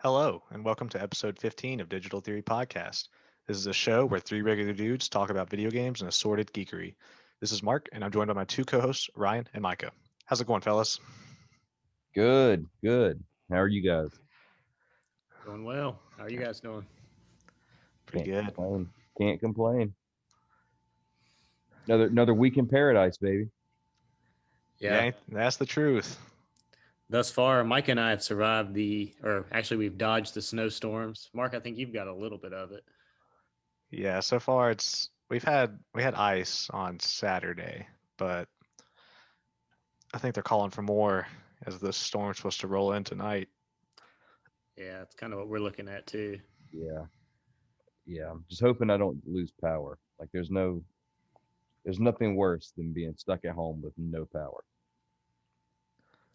Hello, and welcome to episode 15 of Digital Theory Podcast. This is a show where three regular dudes talk about video games and assorted geekery. This is Mark, and I'm joined by my two co hosts, Ryan and Micah. How's it going, fellas? Good, good. How are you guys? Doing well. How are you guys doing? Pretty Can't good. complain. Can't complain. Another week in paradise, baby. Yeah. That's the truth. Thus far, Mike and I have survived we've dodged the snowstorms. Mark, I think you've got a little bit of it. Yeah, so far we had ice on Saturday, but I think they're calling for more as the storm's supposed to roll in tonight. Yeah, it's kind of what we're looking at too. Yeah, yeah. I'm just hoping I don't lose power. Like there's nothing worse than being stuck at home with no power.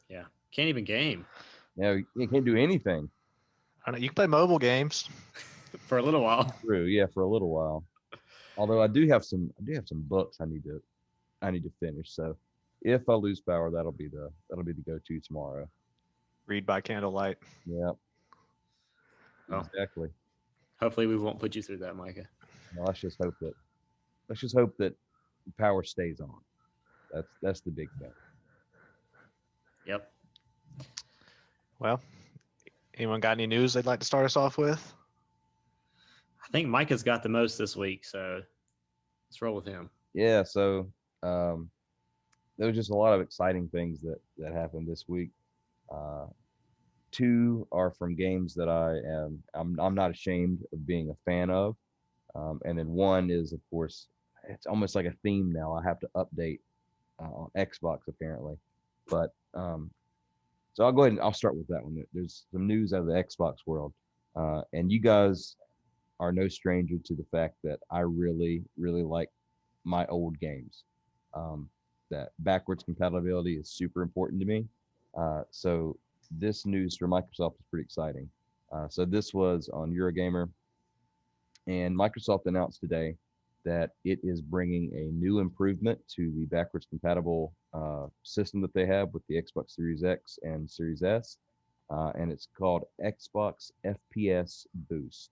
Yeah. Can't even game Now you can't do anything. I don't know, you can play mobile games. for a little while. True, yeah, for a little while. Although I do have some books I need to finish. So if I lose power, that'll be the go-to tomorrow. Read by candlelight. Yeah, Well, exactly. hopefully we won't put you through that, Micah. Well, let's just hope that power stays on. That's the big thing. Yep. Well, anyone got any news they'd like to start us off with? I think Micah's got the most this week, so let's roll with him. Yeah. So um, there was just a lot of exciting things that happened this week. Uh, Two are from games that I'm not ashamed of being a fan of, and then one is, of course, it's almost like a theme now. I have to update on Xbox apparently, but so I'll go ahead and I'll start with that one. There's some news out of the Xbox world, and you guys are no stranger to the fact that I really, really like my old games. Um, that backwards compatibility is super important to me. So this news for Microsoft is pretty exciting. So this was on Eurogamer, and Microsoft announced today that it is bringing a new improvement to the backwards compatible system that they have with the Xbox Series X and Series S, and it's called Xbox FPS Boost.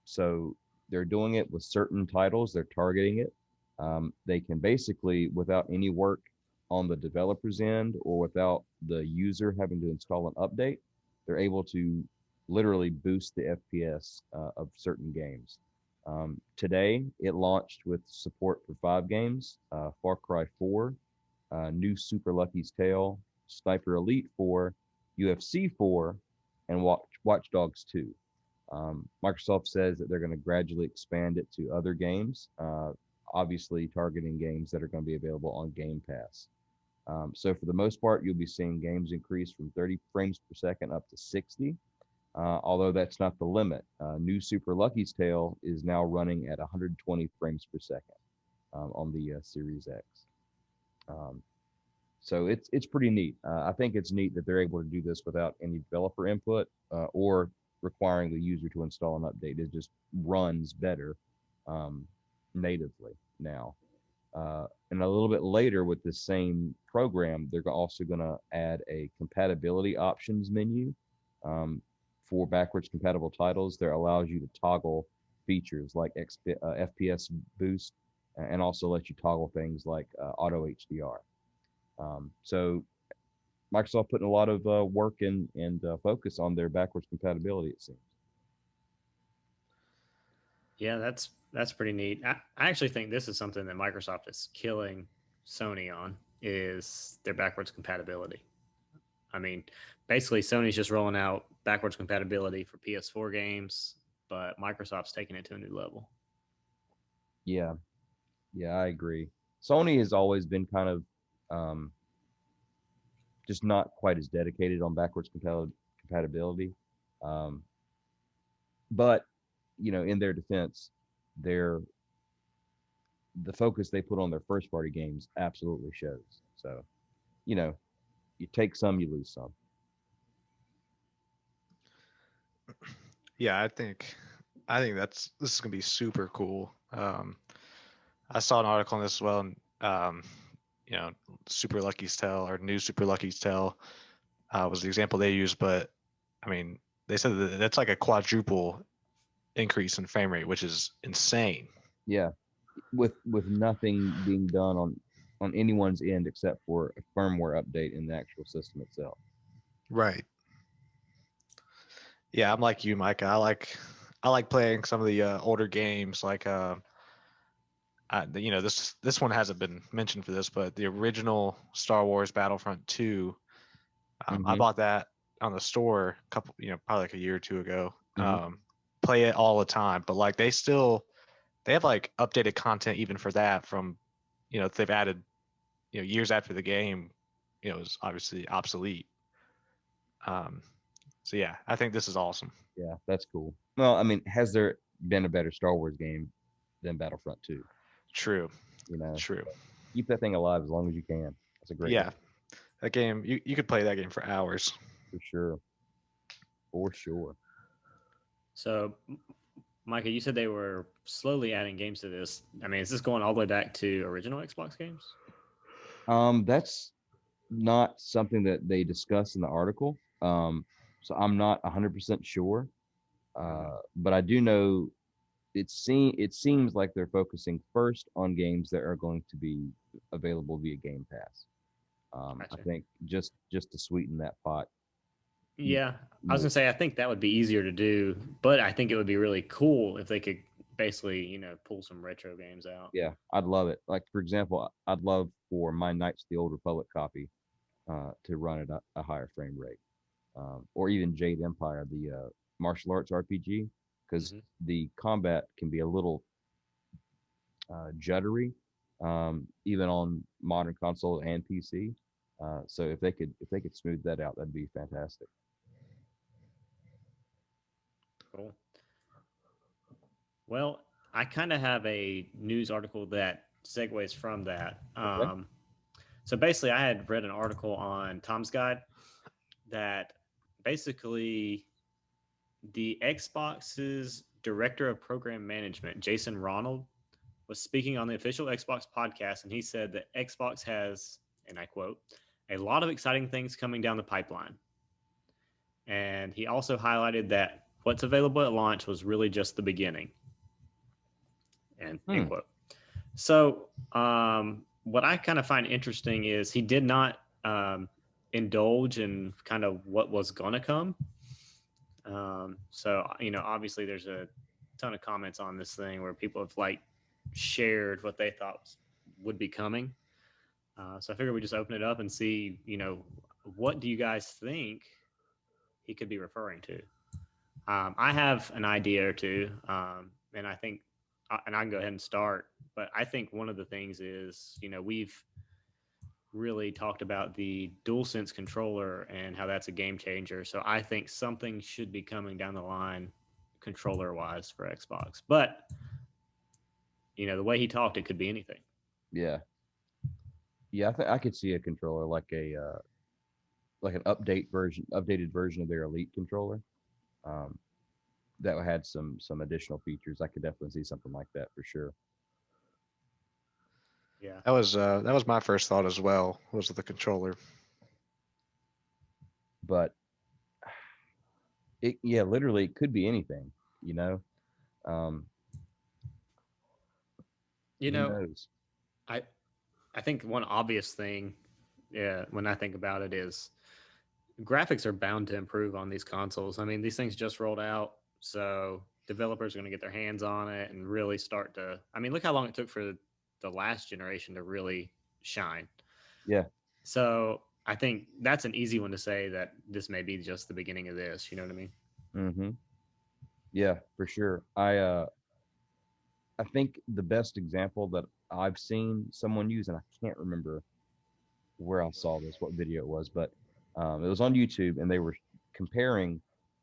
So they're doing it with certain titles. They're targeting it. They can basically, without any work on the developer's end or without the user having to install an update, they're able to literally boost the FPS of certain games. Today, it launched with support for 5 games: Far Cry 4, New Super Lucky's Tale, Sniper Elite 4, UFC 4, and Watch Dogs 2. Microsoft says that they're going to gradually expand it to other games, obviously targeting games that are going to be available on Game Pass. So for the most part, you'll be seeing games increase from 30 frames per second up to 60, although that's not the limit. New Super Lucky's Tale is now running at 120 frames per second on the Series X. Um, so it's pretty neat. I think it's neat that they're able to do this without any developer input or requiring the user to install an update. It just runs better um, natively now. And a little bit later with this same program, they're also going to add a compatibility options menu for backwards compatible titles that allows you to toggle features like FPS boost and also let you toggle things like auto HDR. So Microsoft putting a lot of work and focus on their backwards compatibility, it seems. Yeah, that's pretty neat. I actually think this is something that Microsoft is killing Sony on is their backwards compatibility. I mean, basically Sony's just rolling out backwards compatibility for PS4 games, but Microsoft's taking it to a new level. Yeah, yeah, I agree. Sony has always been kind of um, just not quite as dedicated on backwards compatibility. Um, but in their defense, their the focus they put on their first party games absolutely shows. So, you know, you take some, you lose some. Yeah, I think this is gonna be super cool. I saw an article on this as well, and you know, Super Lucky's Tale or New Super Lucky's Tale was the example they used, but I mean, they said that that's like a quadruple increase in frame rate, which is insane. Yeah, with nothing being done on anyone's end except for a firmware update in the actual system itself. Right. Yeah, I'm like you, Micah. I like playing some of the older games, like this one hasn't been mentioned for this, but the original Star Wars Battlefront 2. I Mm-hmm. bought that on the store a couple, probably like a year or two ago. Mm-hmm. Play it all the time, but like they have like updated content even for that from, they've added, years after the game, is obviously obsolete. Um, so yeah, I think this is awesome. Yeah, that's cool. Well, I mean, has there been a better Star Wars game than Battlefront 2? True, You know, true. keep that thing alive as long as you can. That's a great Yeah, game that game you could play that game for hours. for sure. For sure. So, Micah, you said they were slowly adding games to this. I mean, is this going all the way back to original Xbox games? That's not something that they discuss in the article. So I'm not 100% sure. But I do know it seems like they're focusing first on games that are going to be available via Game Pass. I Gotcha. think just to sweeten that pot Yeah, I was more. gonna say I think that would be easier to do, but I think it would be really cool if they could basically, pull some retro games out. Yeah, I'd love it. Like for example, I'd love for my Knights of the Old Republic copy to run at a higher frame rate, or even Jade Empire, the martial arts RPG, because Hmm. the combat can be a little juddery, even on modern console and PC. So if they could smooth that out, that'd be fantastic. Cool. Well, I kind of have a news article that segues from that. Okay. So basically, I had read an article on Tom's Guide that basically the Xbox's director of program management, Jason Ronald, was speaking on the official Xbox podcast, and he said that Xbox has, and I quote, a lot of exciting things coming down the pipeline. And he also highlighted that what's available at launch was really just the beginning. And end Hmm. quote. So, what I kind of find interesting is he did not indulge in kind of what was going to come. So, obviously there's a ton of comments on this thing where people have like shared what they thought would be coming. So I figured we just open it up and see, what do you guys think he could be referring to? I have an idea or two, and I think, and I can go ahead and start. But I think one of the things is, we've really talked about the DualSense controller and how that's a game changer. So I think something should be coming down the line, controller wise, for Xbox. But the way he talked, it could be anything. Yeah. Yeah, I could see a controller like an updated version of their Elite controller. Um, that had some additional features. I could definitely see something like that for sure. Yeah. That was my first thought as well. Was the controller. But yeah, literally it could be anything, you know. Um, You who know, knows? I I think one obvious thing, yeah, when I think about it is graphics are bound to improve on these consoles. I mean, these things just rolled out, so developers are going to get their hands on it and really start to. I mean, look how long it took for the last generation to really shine. Yeah. So I think that's an easy one to say that this may be just the beginning of this. You know what I mean? Mm-hmm. Yeah, for sure. I think the best example that I've seen someone use, and I can't remember where I saw this, what video it was, but it was on YouTube, and they were comparing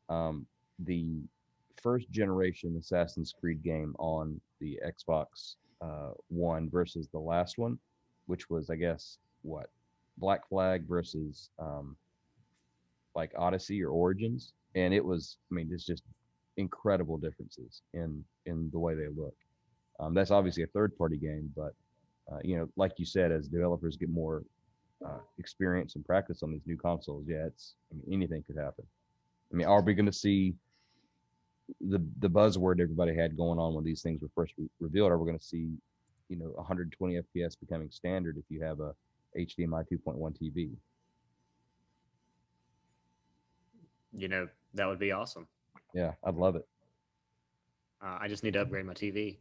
um, the first generation Assassin's Creed game on the Xbox One versus the last one, which was, I guess, what Black Flag versus like Odyssey or Origins, and it was, I mean, it's just incredible differences in the way they look. That's obviously a third party game, but like you said, as developers get more experience and practice on these new consoles, yeah, it's, I mean, anything could happen. I mean, are we going to see the buzzword everybody had going on when these things were first revealed? Are we going to see, 120 FPS becoming standard if you have a HDMI 2.1 TV? That would be awesome. Yeah, I'd love it. I just need to upgrade my TV.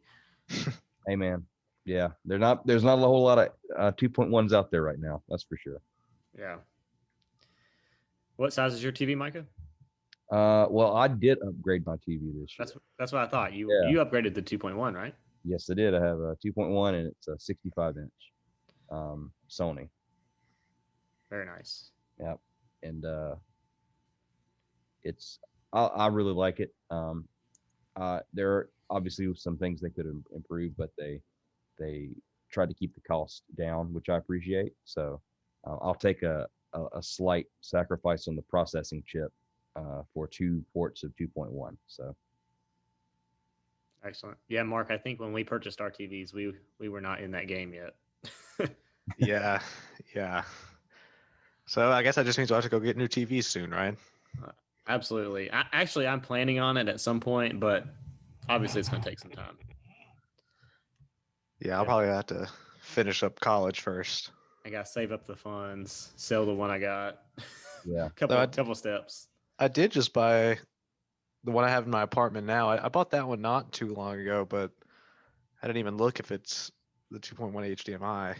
Hey, man. Yeah, there's not a whole lot of 2.1s out there right now. That's for sure. Yeah. What size is your TV, Micah? Well, I did upgrade my TV this year. That's what I thought. You upgraded the 2.1, right? Yes, I did. I have a 2.1 and it's a 65-inch Sony. Very nice. Yep. And I really like it. There are obviously some things they could improve, but they tried to keep the cost down, which I appreciate. So I'll take a slight sacrifice on the processing chip for 2 ports of 2.1. So excellent. Yeah, Mark, I think when we purchased our TVs, we were not in that game yet. Yeah. So I guess that just means we'll have to go get new TVs soon, right? Absolutely. I'm planning on it at some point, but obviously it's going to take some time. Yeah, I'll probably have to finish up college first. I got to save up the funds, sell the one I got. Yeah. couple steps. I did just buy the one I have in my apartment now. I bought that one not too long ago, but I didn't even look if it's the 2.1 HDMI.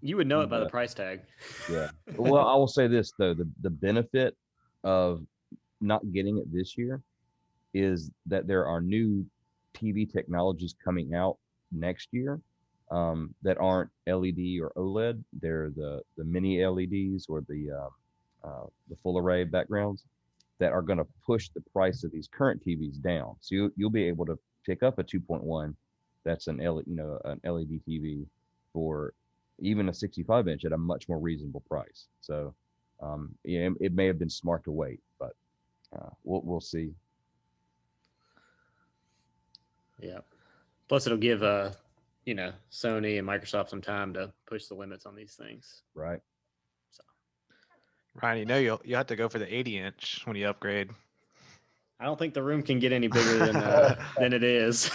You would know it by the price tag. Yeah. Well, I will say this though, the benefit of not getting it this year is that there are new TV technologies coming out next year that aren't LED or OLED. They're the mini LEDs or the full array backgrounds that are going to push the price of these current TVs down. So you'll be able to pick up a 2.1 that's an LED TV for even a 65-inch at a much more reasonable price. So it may have been smart to wait, but we'll see. Yeah. Plus, it'll give Sony and Microsoft some time to push the limits on these things. Right. So, Ryan, you have to go for the 80-inch when you upgrade. I don't think the room can get any bigger than it is.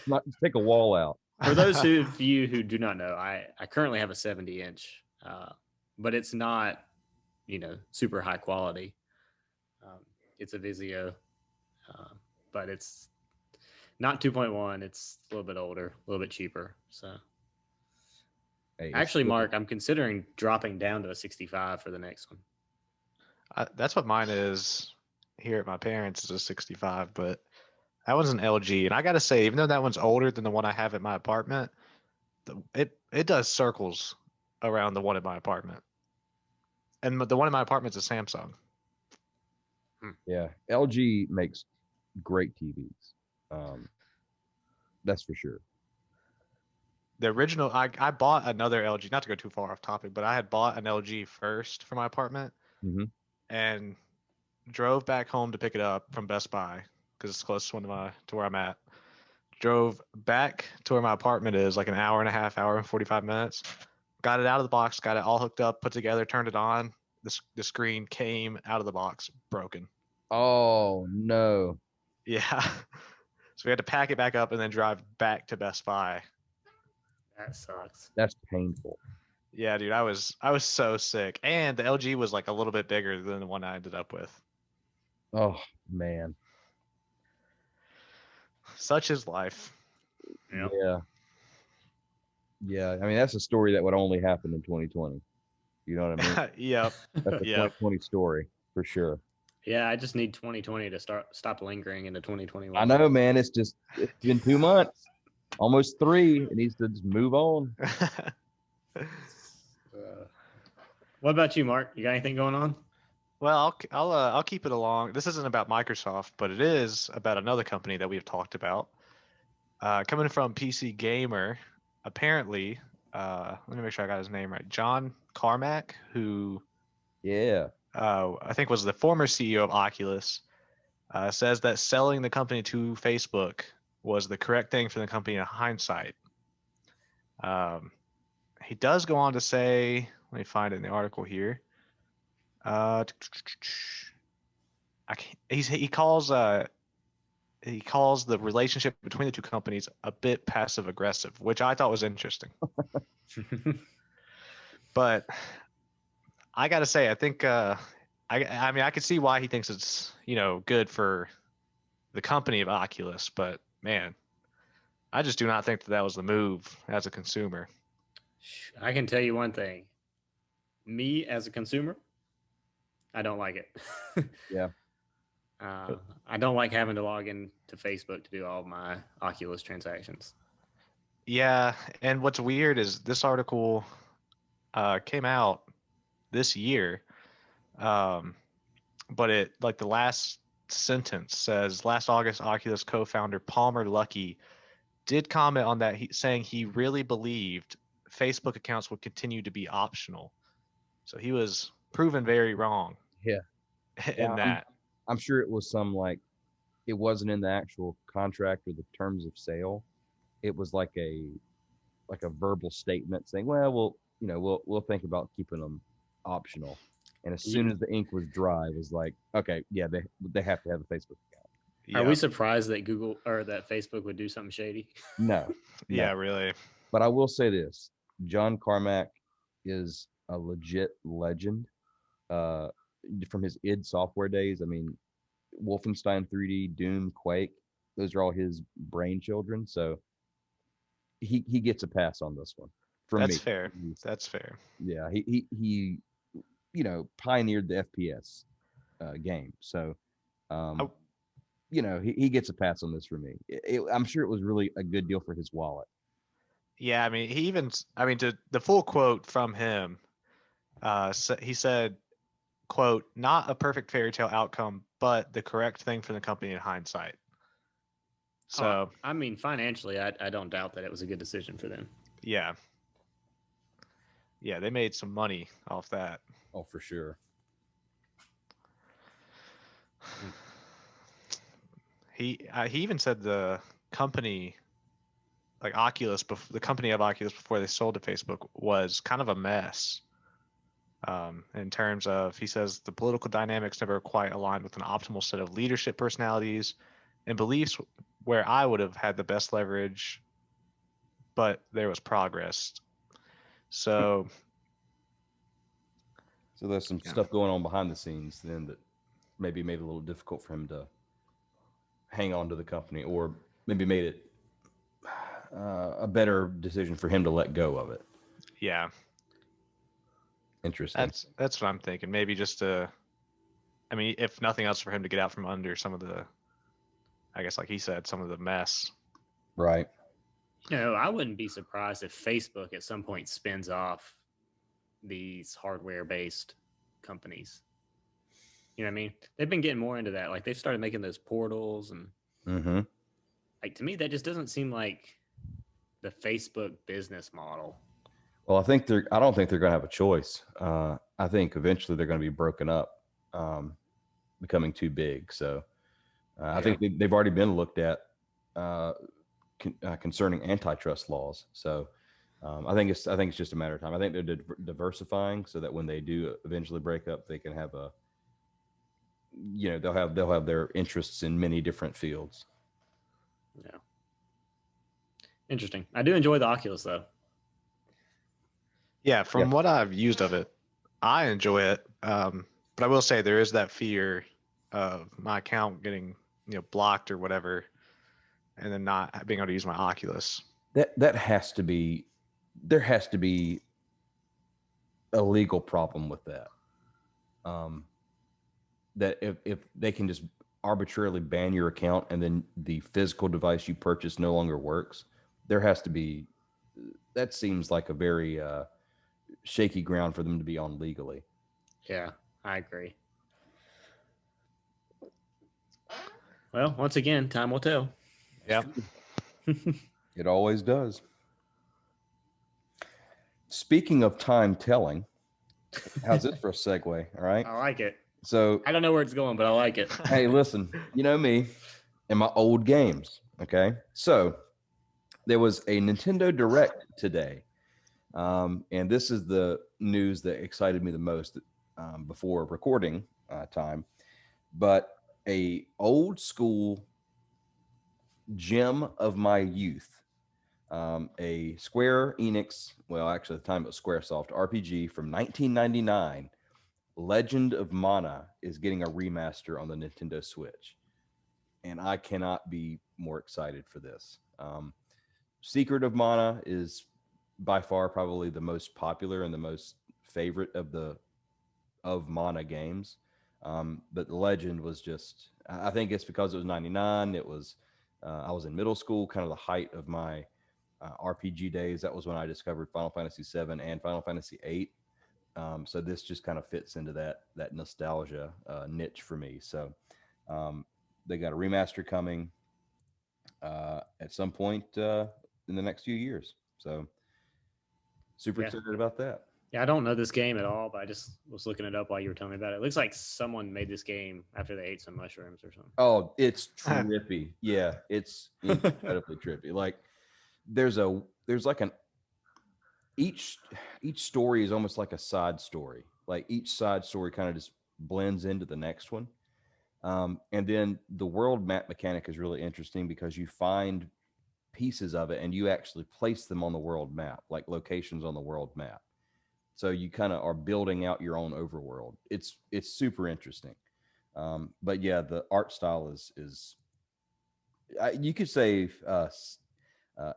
Not take a wall out. For those of you who do not know, I currently have a 70-inch, but it's not, super high quality. It's a Vizio, but it's not 2.1. It's a little bit older, a little bit cheaper. So, hey, actually, Mark, I'm considering dropping down to a 65 for the next one. That's what mine is here at my parents' is a 65, but that one's an LG. And I got to say, even though that one's older than the one I have at my apartment, it does circles around the one at my apartment. And the one in my apartment is a Samsung. Yeah, LG makes great TVs. That's for sure. The original, I bought another LG, not to go too far off topic, but I had bought an LG first for my apartment and drove back home to pick it up from Best Buy because it's close to where I'm at. Drove back to where my apartment is, like an hour and a half, hour and 45 minutes. Got it out of the box, got it all hooked up, put together, turned it on. The screen came out of the box broken. Oh, no. Yeah. So we had to pack it back up and then drive back to Best Buy. That sucks. That's painful. Yeah, dude, I was so sick. And the LG was like a little bit bigger than the one I ended up with. Oh, man. Such is life. Yep. Yeah. I mean, that's a story that would only happen in 2020. You know what I mean? Yep. That's a 2020 story for sure. Yeah, I just need 2020 to stop lingering into 2021. I know, man. It's been 2 months, almost 3. It needs to just move on. What about you, Mark? You got anything going on? Well, I'll keep it along. This isn't about Microsoft, but it is about another company that we've talked about. Coming from PC Gamer, apparently, let me make sure I got his name right. John Carmack, who I think was the former CEO of Oculus, says that selling the company to Facebook was the correct thing for the company in hindsight. He does go on to say, let me find it in the article here. Uh, he calls the relationship between the two companies a bit passive aggressive, which I thought was interesting. But I gotta say, I think I mean I could see why he thinks it's good for the company of Oculus, but man, I just do not think that was the move as a consumer. I can tell you one thing. Me as a consumer, I don't like it. Yeah. I don't like having to log in to Facebook to do all my Oculus transactions. Yeah, and what's weird is this article came out this year, um, but it like the last sentence says last August Oculus co-founder Palmer Luckey did comment on that, saying he really believed Facebook accounts would continue to be optional. So he was proven very wrong Yeah. in that. I'm sure it was it wasn't in the actual contract or the terms of sale. It was like a verbal statement saying, well, we'll think about keeping them optional. And as soon as the ink was dry, it was like, okay, yeah, they have to have a Facebook account. Are we surprised that Google or that Facebook would do something shady? No. Yeah, really. But I will say this: John Carmack is a legit legend. From his id Software days. I mean, Wolfenstein 3D, Doom, Quake, those are all his brain children. So he gets a pass on this one. That's fair. That's fair. Yeah, he pioneered the FPS game. So he gets a pass on this for me. I'm sure it was really a good deal for his wallet. Yeah, I mean, to the full quote from him, he said, quote, not a perfect fairy tale outcome, but the correct thing for the company in hindsight. So, I mean, financially, I don't doubt that it was a good decision for them. Yeah. Yeah, they made some money off that. Oh, for sure. He even said the company, like Oculus, the company of Oculus before they sold to Facebook was kind of a mess. In terms of, he says the political dynamics never quite aligned with an optimal set of leadership personalities and beliefs where I would have had the best leverage, but there was progress. So there's some stuff going on behind the scenes then that maybe made it a little difficult for him to hang on to the company, or maybe made it a better decision for him to let go of it. Yeah. Interesting. That's what I'm thinking. Maybe just if nothing else, for him to get out from under some of the, I guess, like he said, some of the mess. Right. I wouldn't be surprised if Facebook at some point spins off these hardware-based companies. You know what I mean? They've been getting more into that. Like they've started making those portals, and like to me, that just doesn't seem like the Facebook business model. Well, I don't think they're going to have a choice. I think eventually they're going to be broken up, becoming too big. So I think they've already been looked at concerning antitrust laws. So I think it's just a matter of time. I think they're diversifying so that when they do eventually break up, they can have they'll have their interests in many different fields. Yeah. Interesting. I do enjoy the Oculus though. Yeah, from what I've used of it, I enjoy it. But I will say there is that fear of my account getting blocked or whatever, and then not being able to use my Oculus. That has to be, there has to be a legal problem with that. That if they can just arbitrarily ban your account and then the physical device you purchase no longer works, there has to be. That seems like a very shaky ground for them to be on legally. Yeah, I agree. Well, once again, time will tell. Yeah. It always does. Speaking of time telling, how's this for a segue? All right. I like it. So I don't know where it's going, but I like it. Hey, listen, you know me and my old games. Okay. So there was a Nintendo Direct today. And this is the news that excited me the most. before recording time, but a old school gem of my youth, a Square Enix, well, actually, at the time it was SquareSoft RPG from 1999. Legend of Mana is getting a remaster on the Nintendo Switch, and I cannot be more excited for this. Secret of Mana is by far probably the most popular and the most favorite of the of Mana games. But the Legend was just, I think it's because it was 99. It was, I was in middle school, kind of the height of my RPG days. That was when I discovered Final Fantasy VII and Final Fantasy VIII. So this just kind of fits into that nostalgia niche for me. So they got a remaster coming at some point in the next few years. So super Yeah. excited about that. Yeah, I don't know this game at all, but I just was looking it up while you were telling me about it. It looks like someone made this game after they ate some mushrooms or something. Oh, it's trippy. Yeah, it's incredibly trippy. Like there's like an each each story is almost like a side story. Like each side story kind of just blends into the next one. And then the world map mechanic is really interesting because you find pieces of it and you actually place them on the world map, like locations on the world map. So you kind of are building out your own overworld. It's super interesting. But yeah, the art style is you could say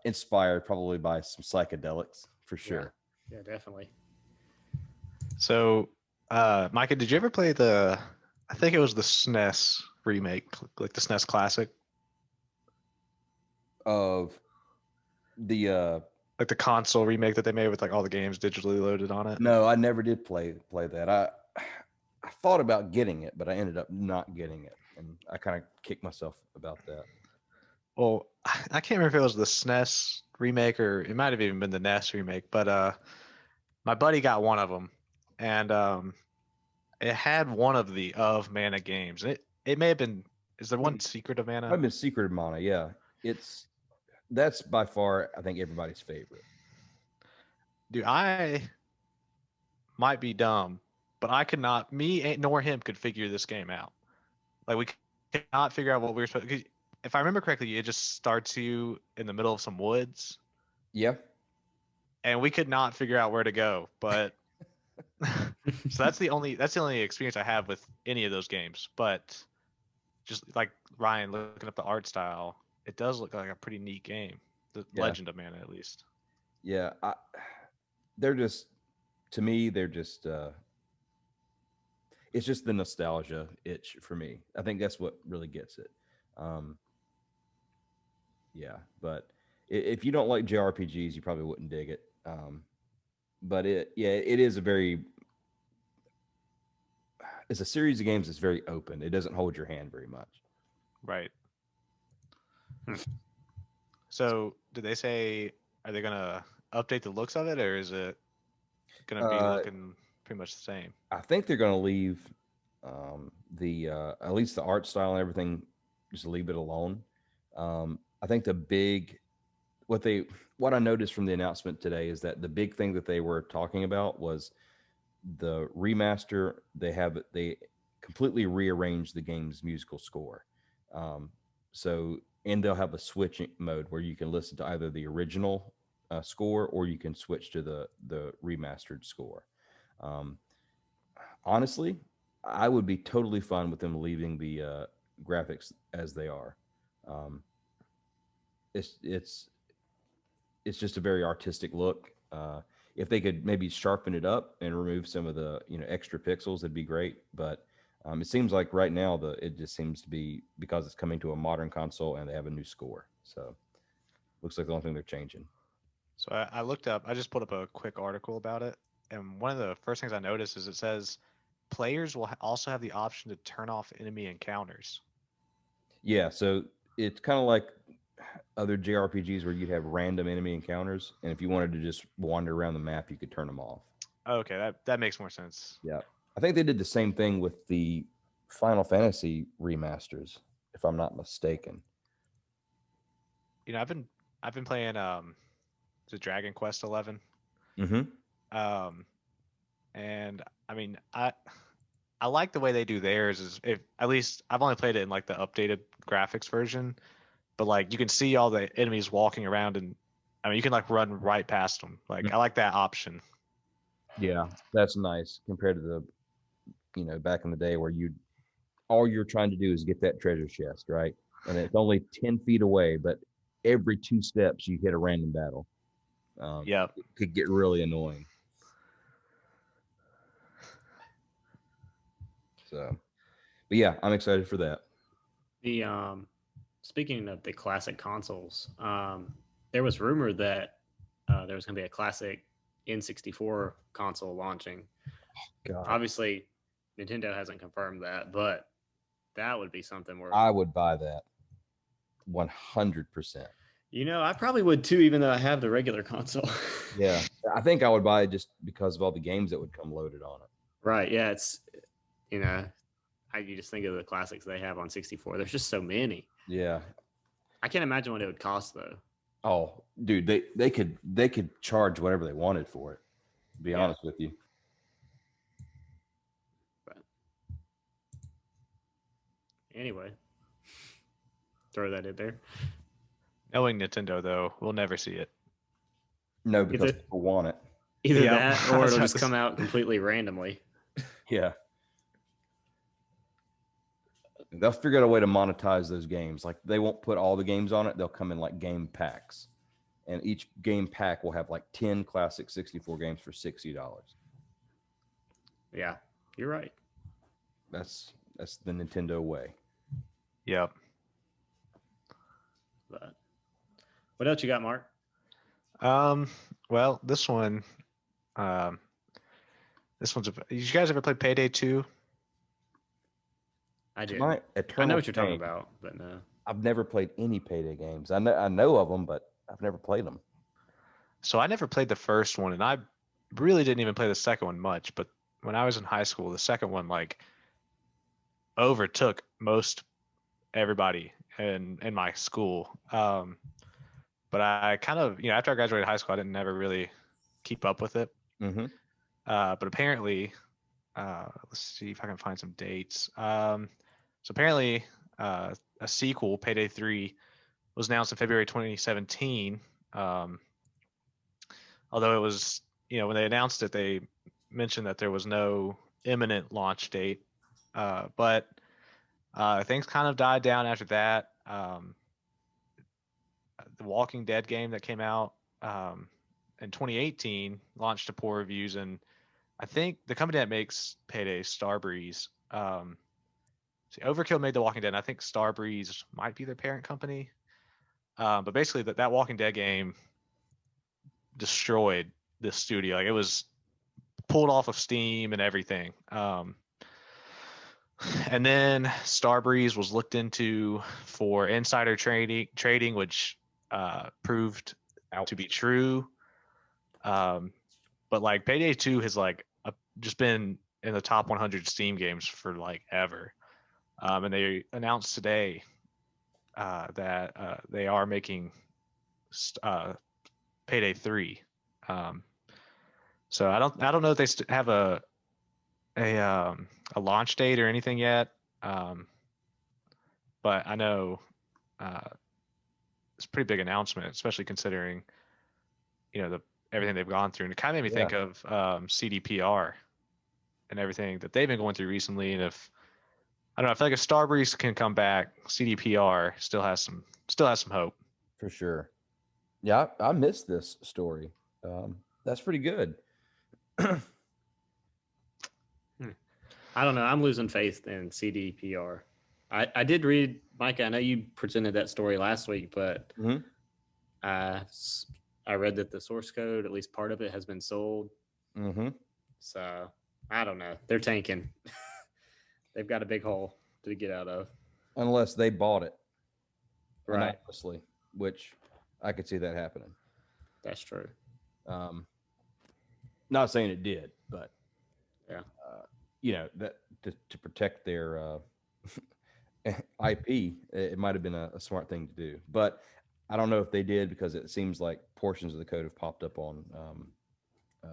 inspired probably by some psychedelics for Yeah. sure. Yeah, definitely. So, Micah, did you ever play the? I think it was the SNES remake, like the SNES Classic, Of the like the console remake that they made with like all the games digitally loaded on it. no, I never did play that. I thought about getting it, but I ended up not getting it, and I kind of kicked myself about that. Well, I can't remember if it was the SNES remake or it might have even been the NES remake, but my buddy got one of them, and it had one of the of Mana games. It may have been. Is there one Secret of Mana? I've been Secret of Mana, yeah. It's that's by far I think everybody's favorite. Dude, I might be dumb, but I could not. Me nor him could figure this game out. Like we could not figure out what we were supposed. 'Cause if I remember correctly, it just starts you in the middle of some woods, Yeah, and we could not figure out where to go. But so that's the only experience I have with any of those games. But just like Ryan looking up the art style, it does look like a pretty neat game. The yeah, Legend of Mana, at least. yeah. They're just to me, they're just it's just the nostalgia itch for me. I think that's what really gets it. Um, yeah, but if you don't like JRPGs, you probably wouldn't dig it. But it is a very it's a series of games that's very open. It doesn't hold your hand very much. Right. Hmm. So, did they say are they gonna update the looks of it, or is it gonna be Uh, looking pretty much the same? I think they're going to leave the at least the art style and everything, just leave it alone. I think the big what they what I noticed from the announcement today is that the big thing that they were talking about was the remaster. They completely rearranged the game's musical score. Um, so and they'll have a switching mode where you can listen to either the original score or you can switch to the remastered score. Um, honestly, I would be totally fine with them leaving the graphics as they are. Um, it's it's it's just a very artistic look. If they could maybe sharpen it up and remove some of the extra pixels, that'd be great. But it seems like right now it just seems to be because it's coming to a modern console and they have a new score. So looks like the only thing they're changing. So I looked up. I just put up a quick article about it, and one of the first things I noticed is it says players will also have the option to turn off enemy encounters. Yeah, so it's kind of like other JRPGs where you'd have random enemy encounters, and if you wanted to just wander around the map, you could turn them off. Okay, that makes more sense. Yeah, I think they did the same thing with the Final Fantasy remasters, if I'm not mistaken. I've been playing the Dragon Quest 11. Mm-hmm. Um, and I mean, I like the way they do theirs. Is if at least I've only played it in like the updated graphics version, but like you can see all the enemies walking around, and I mean you can like run right past them. Like I like that option. Yeah, that's nice compared to the, back in the day where all you're trying to do is get that treasure chest, right? And it's only 10 feet away, but every 2 steps you hit a random battle. Yep. It could get really annoying. So, but yeah, I'm excited for that. The speaking of the classic consoles, there was rumor that there was going to be a classic N64 console launching. God, Obviously, Nintendo hasn't confirmed that, but that would be something where I would buy that 100%. I probably would too, even though I have the regular console. Yeah, I think I would buy it just because of all the games that would come loaded on it. Right. Yeah. It's, you know, you just think of the classics they have on 64. There's just so many. Yeah. I can't imagine what it would cost though. Oh, dude, they could charge whatever they wanted for it. To be honest with you. But anyway, throw that in there. Knowing Nintendo though, we'll never see it. No, because people want it. Either Yep. that or it'll just come out completely randomly. Yeah. They'll figure out a way to monetize those games. Like they won't put all the games on it. They'll come in like game packs. And each game pack will have like 10 classic 64 games for $60. Yeah, you're right. That's the Nintendo way. Yep. But what else you got, Mark? Well, this one's you guys ever played Payday 2? I did. I know what you're talking about, but no. I've never played any Payday games. I know of them, but I've never played them. So I never played the first one, and I really didn't even play the second one much. But when I was in high school, the second one like overtook most everybody in my school. But I kind of, after I graduated high school, I didn't never really keep up with it. Mm-hmm. But apparently, let's see if I can find some dates. So apparently, a sequel, Payday 3, was announced in February 2017. Although it was, when they announced it, they mentioned that there was no imminent launch date. But things kind of died down after that. The Walking Dead game that came out in 2018 launched to poor reviews, and I think the company that makes Payday, Starbreeze, Overkill made The Walking Dead, and I think Starbreeze might be their parent company. But basically, that Walking Dead game destroyed this studio. Like it was pulled off of Steam and everything. And then Starbreeze was looked into for insider trading, which proved to be true. But like Payday 2 has like just been in the top 100 Steam games for like ever. And they announced today that they are making Payday 3. So I don't know if they have a launch date or anything yet. But I know it's a pretty big announcement, especially considering everything they've gone through, and it kind of made me think of CDPR and everything that they've been going through recently. And if I don't know, I feel like if Starbreeze can come back, CDPR still has some hope. For sure. Yeah, I missed this story. That's pretty good. I don't know. I'm losing faith in CDPR. I did read, Micah, I know you presented that story last week, but I read that the source code, at least part of it, has been sold. Mm-hmm. So I don't know. They're tanking. They've got a big hole to get out of. Unless they bought it. Right. Anonymously, which I could see that happening. That's true. Not saying it did, but yeah, that to protect their IP, it might have been a smart thing to do. But I don't know if they did, because it seems like portions of the code have popped up on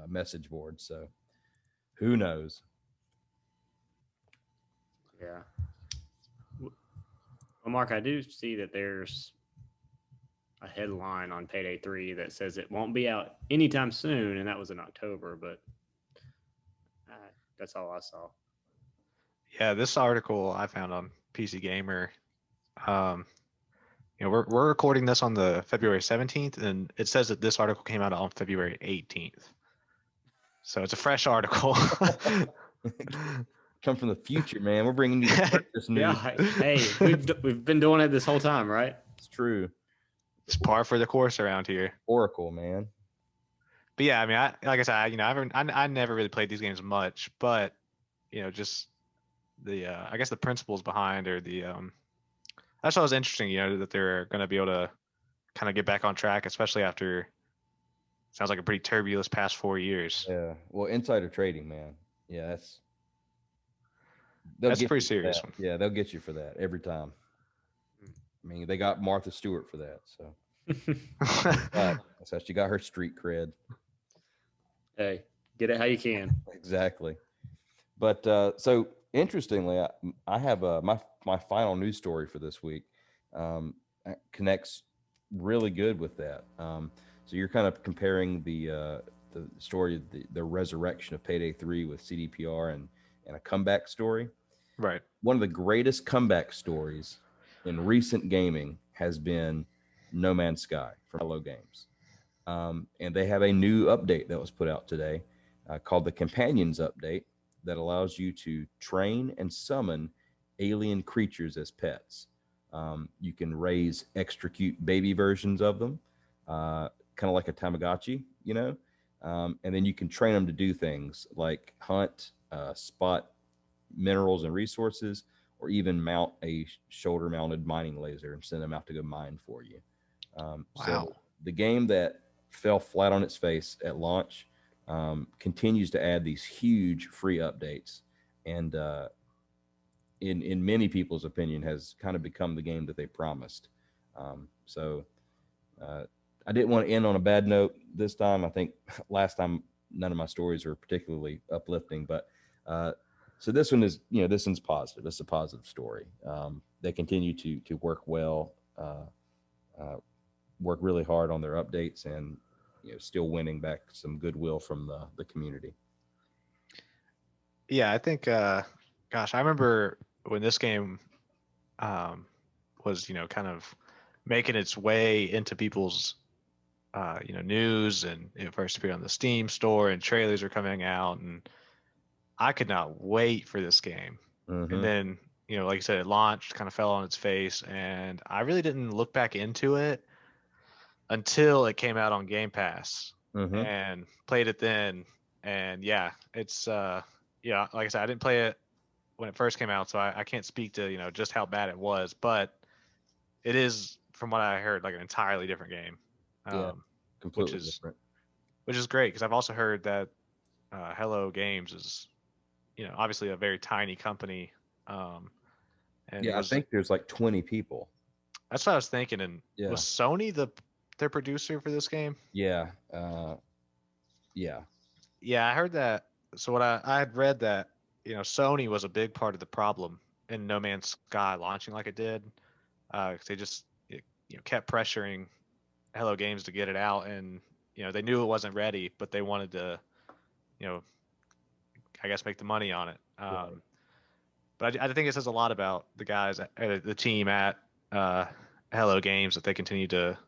message boards. So Who knows? Yeah. Well, Mark, I do see that there's a headline on Payday 3 that says it won't be out anytime soon, and that was in October, but that's all I saw. Yeah, this article I found on PC Gamer. Um, we're recording this on the February 17th, and it says that this article came out on February 18th. So it's a fresh article. Come from the future, man. We're bringing you the freshest news. Yeah, hey, we've been doing it this whole time, right? It's true. It's par for the course around here. Oracle, man. But yeah, I mean, like I said, I never really played these games much, but just the I guess the principles behind or the that's what was interesting. That they're going to be able to kind of get back on track, especially after sounds like a pretty turbulent past 4 years. Yeah. Well, insider trading, man. Yeah, that's pretty serious. Yeah, they'll get you for that every time. I mean, they got Martha Stewart for that, so that's how she got her street cred. Hey, get it how you can. Exactly. But so interestingly, I have my final news story for this week connects really good with that. So you're kind of comparing the story of the resurrection of Payday 3 with CDPR and a comeback story. Right. One of the greatest comeback stories in recent gaming has been No Man's Sky from Hello Games. And they have a new update that was put out today called the Companions Update that allows you to train and summon alien creatures as pets. You can raise extra cute baby versions of them, kind of like a Tamagotchi, and then you can train them to do things like hunt, spot minerals and resources, or even mount a shoulder-mounted mining laser and send them out to go mine for you. Wow. So the game that fell flat on its face at launch continues to add these huge free updates, and in many people's opinion has kind of become the game that they promised. So I didn't want to end on a bad note this time. I think last time none of my stories were particularly uplifting, but so this one is, this one's positive. It's a positive story. They continue to work well, work really hard on their updates, and still winning back some goodwill from the community. Yeah, I think, gosh, I remember when this game was, kind of making its way into people's, news, and it first appeared on the Steam store and trailers were coming out, and I could not wait for this game. Mm-hmm. And then, like you said, it launched, kind of fell on its face, and I really didn't look back into it until it came out on Game Pass and played it then. And yeah, it's like I said, I didn't play it when it first came out, so I can't speak to just how bad it was, but it is, from what I heard, like an entirely different game. Completely different, which is great, because I've also heard that Hello Games is obviously a very tiny company. And I think there's like 20 people. That's what I was thinking. And was Sony their producer for this game? Yeah. Yeah, I heard that. So what I had read that Sony was a big part of the problem in No Man's Sky launching like it did, because they just kept pressuring Hello Games to get it out, and they knew it wasn't ready, but they wanted to I guess make the money on it. Right. But I think it says a lot about the guys, the team at Hello Games, that they continue to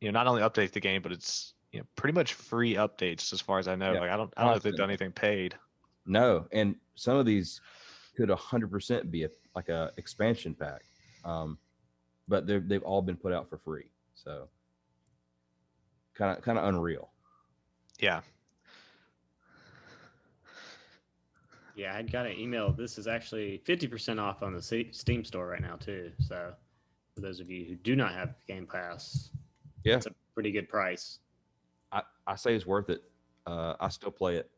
not only update the game, but it's pretty much free updates as far as I know. Yeah, like I don't know if they've done anything paid. No, and some of these could 100% be like a expansion pack, but they've all been put out for free. So kind of unreal. Yeah. Yeah, I got an email. This is actually 50% off on the Steam store right now too. So for those of you who do not have Game Pass, it's a pretty good price. I say it's worth it. I still play it.